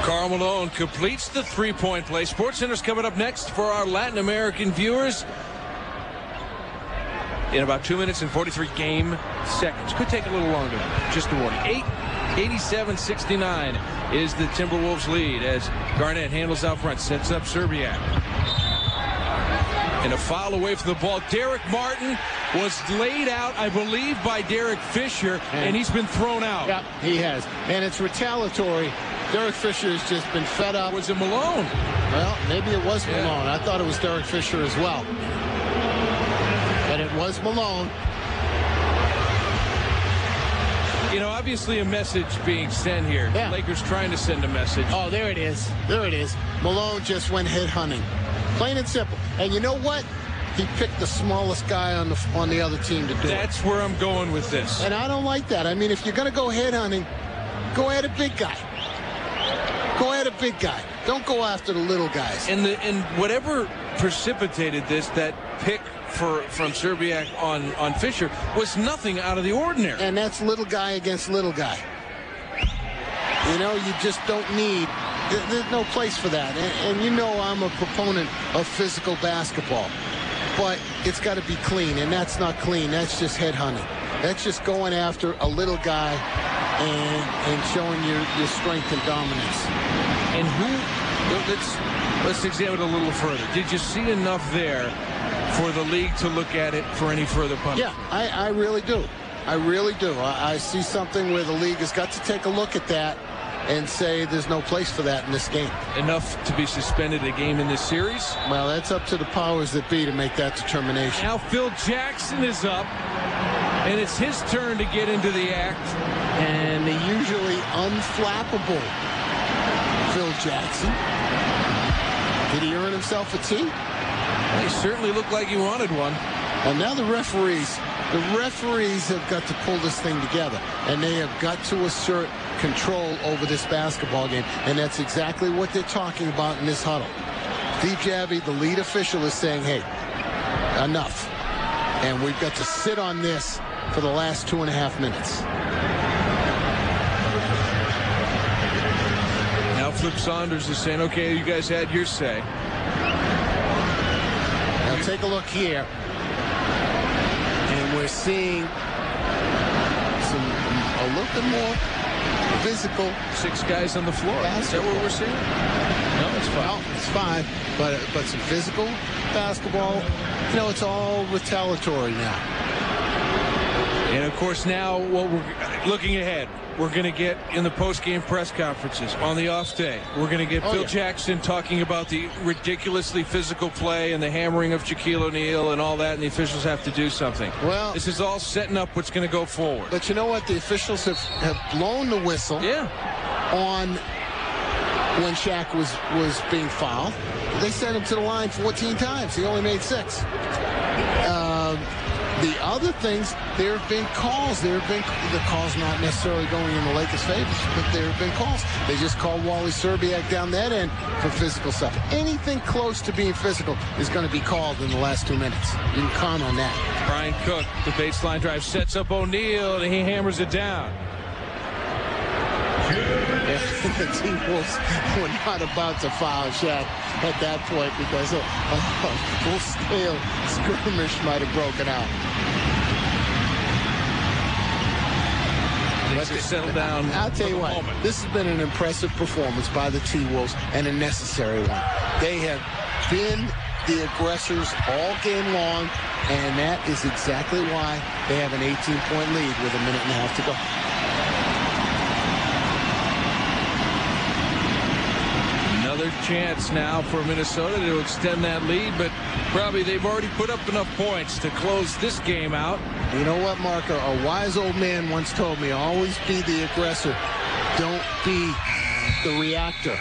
Speaker 1: Karl Malone completes the 3-point play. SportsCenter's coming up next for our Latin American viewers. In about 2 minutes and 43 game seconds. Could take a little longer. Just a warning. 87-69 is the Timberwolves lead as Garnett handles out front. Sets up Serbiak. And a foul away from the ball. Derek Martin was laid out, I believe, by Derek Fisher, and he's been thrown out.
Speaker 3: Yeah, he has. And it's retaliatory. Derek Fisher has just been fed up.
Speaker 1: Was it Malone?
Speaker 3: Well, maybe it was Malone. I thought it was Derek Fisher as well. But it was Malone.
Speaker 1: You know, obviously a message being sent here.
Speaker 3: Yeah.
Speaker 1: Lakers trying to send a message.
Speaker 3: Oh, there it is. There it is. Malone just went head hunting. Plain and simple. And you know what? He picked the smallest guy on the other team to do it.
Speaker 1: That's where I'm going with this.
Speaker 3: And I don't like that. I mean, if you're going to go head hunting, go at a big guy. Go at a big guy. Don't go after the little guys.
Speaker 1: And whatever precipitated this, that pick from Serbiak on Fisher was nothing out of the ordinary.
Speaker 3: And that's little guy against little guy. You know, you just don't need. There's no place for that. And you know I'm a proponent of physical basketball. But it's got to be clean, and that's not clean. That's just head hunting. That's just going after a little guy and showing your strength and dominance.
Speaker 1: And let's examine it a little further. Did you see enough there for the league to look at it for any further punishment?
Speaker 3: Yeah, I really do. I really do. I see something where the league has got to take a look at that and say there's no place for that in this game.
Speaker 1: Enough to be suspended a game in this series?
Speaker 3: Well, that's up to the powers that be to make that determination.
Speaker 1: Now Phil Jackson is up, and it's his turn to get into the act.
Speaker 3: And the usually unflappable Phil Jackson. Did he earn himself a tee?
Speaker 1: He certainly looked like he wanted one.
Speaker 3: And now the referees have got to pull this thing together, and they have got to assert control over this basketball game, and that's exactly what they're talking about in this huddle. Steve Javie, the lead official, is saying, hey, enough, and we've got to sit on this for the last 2.5 minutes.
Speaker 1: Now Flip Saunders is saying, okay, you guys had your say.
Speaker 3: Now take a look here. And we're seeing a little bit more physical.
Speaker 1: 6 guys on the floor. Is that what we're seeing? No, it's 5.
Speaker 3: Well, it's 5, but some physical basketball. You know, it's all retaliatory now.
Speaker 1: And of course, now what we're looking ahead, we're going to get in the post-game press conferences on the off day. We're going to get Phil Jackson talking about the ridiculously physical play and the hammering of Shaquille O'Neal and all that, and the officials have to do something.
Speaker 3: Well,
Speaker 1: this is all setting up what's going to go forward.
Speaker 3: But you know what? The officials have blown the whistle on when Shaq was being fouled. They sent him to the line 14 times. He only made 6.
Speaker 2: The other things, there have been calls. There have been the calls not necessarily going in the Lakers' favor, but there have been calls. They just called Wally Serbiak down that end for physical stuff. Anything close to being physical is going to be called in the last 2 minutes. You can count on that.
Speaker 1: Brian Cook, the baseline drive, sets up O'Neal, and he hammers it down.
Speaker 2: The T-Wolves were not about to foul Shaq at that point because a full-scale skirmish might have broken out.
Speaker 1: Things have settled down.
Speaker 2: I'll tell you what, this has been an impressive performance by the T-Wolves and a necessary one. They have been the aggressors all game long, and that is exactly why they have an 18-point lead with a minute and a half to go.
Speaker 1: Another chance now for Minnesota to extend that lead, but probably they've already put up enough points to close this game out.
Speaker 2: You know what, Mark? A wise old man once told me, always be the aggressor. Don't be the reactor.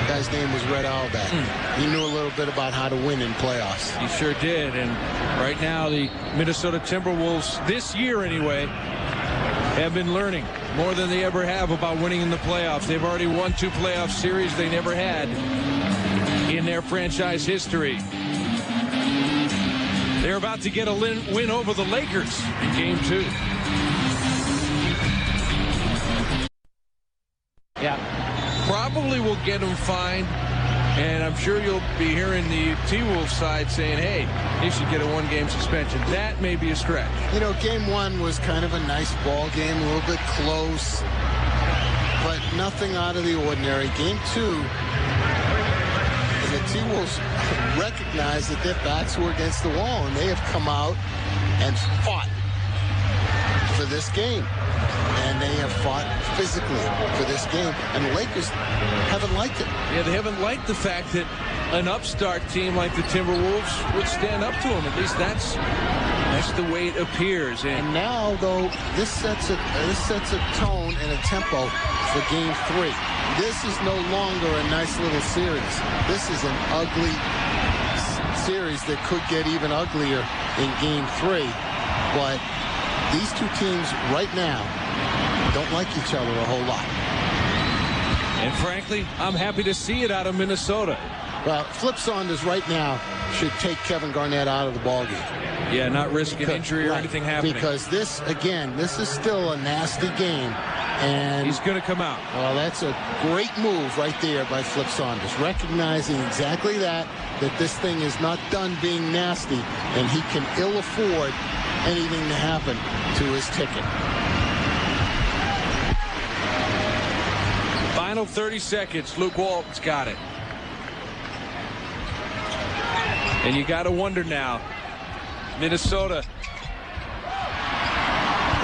Speaker 2: The guy's name was Red Auerbach. He knew a little bit about how to win in playoffs.
Speaker 1: He sure did, and right now the Minnesota Timberwolves, this year anyway, have been learning more than they ever have about winning in the playoffs. They've already won 2 playoff series they never had in their franchise history. They're about to get a win over the Lakers in Game 2.
Speaker 3: Yeah.
Speaker 1: Probably will get them fined, and I'm sure you'll be hearing the T-Wolves side saying, hey, he should get a 1-game suspension. That may be a stretch.
Speaker 2: You know, Game 1 was kind of a nice ball game, a little bit close, but nothing out of the ordinary. Game 2, the T-Wolves recognize that their backs were against the wall, and they have come out and fought for this game. And they have fought physically for this game. And the Lakers haven't liked it.
Speaker 1: Yeah, they haven't liked the fact that an upstart team like the Timberwolves would stand up to them. At least that's the way it appears.
Speaker 2: And now, though, this sets a tone and a tempo for Game 3. This is no longer a nice little series. This is an ugly series that could get even uglier in Game 3. But these two teams right now don't like each other a whole lot.
Speaker 1: And frankly, I'm happy to see it out of Minnesota.
Speaker 2: Well, Flip Saunders right now should take Kevin Garnett out of the ballgame.
Speaker 1: Yeah, not risk an injury or anything happening.
Speaker 2: Because this is still a nasty game. And
Speaker 1: he's going to come out.
Speaker 2: Well, that's a great move right there by Flip Saunders, recognizing exactly that this thing is not done being nasty, and he can ill afford anything to happen to his ticket.
Speaker 1: Final 30 seconds. Luke Walton's got it. And you got to wonder now, Minnesota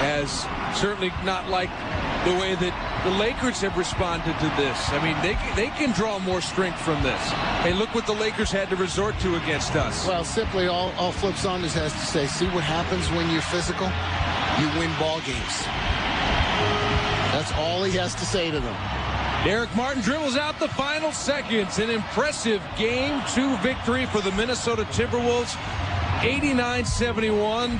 Speaker 1: has certainly not liked the way that the Lakers have responded to this. I mean, they can draw more strength from this. Hey, look what the Lakers had to resort to against us.
Speaker 2: Well, simply all Flip Saunders has to say, see what happens when you're physical? You win ball games. That's all he has to say to them.
Speaker 1: Derek Martin dribbles out the final seconds. An impressive Game 2 victory for the Minnesota Timberwolves, 89-71.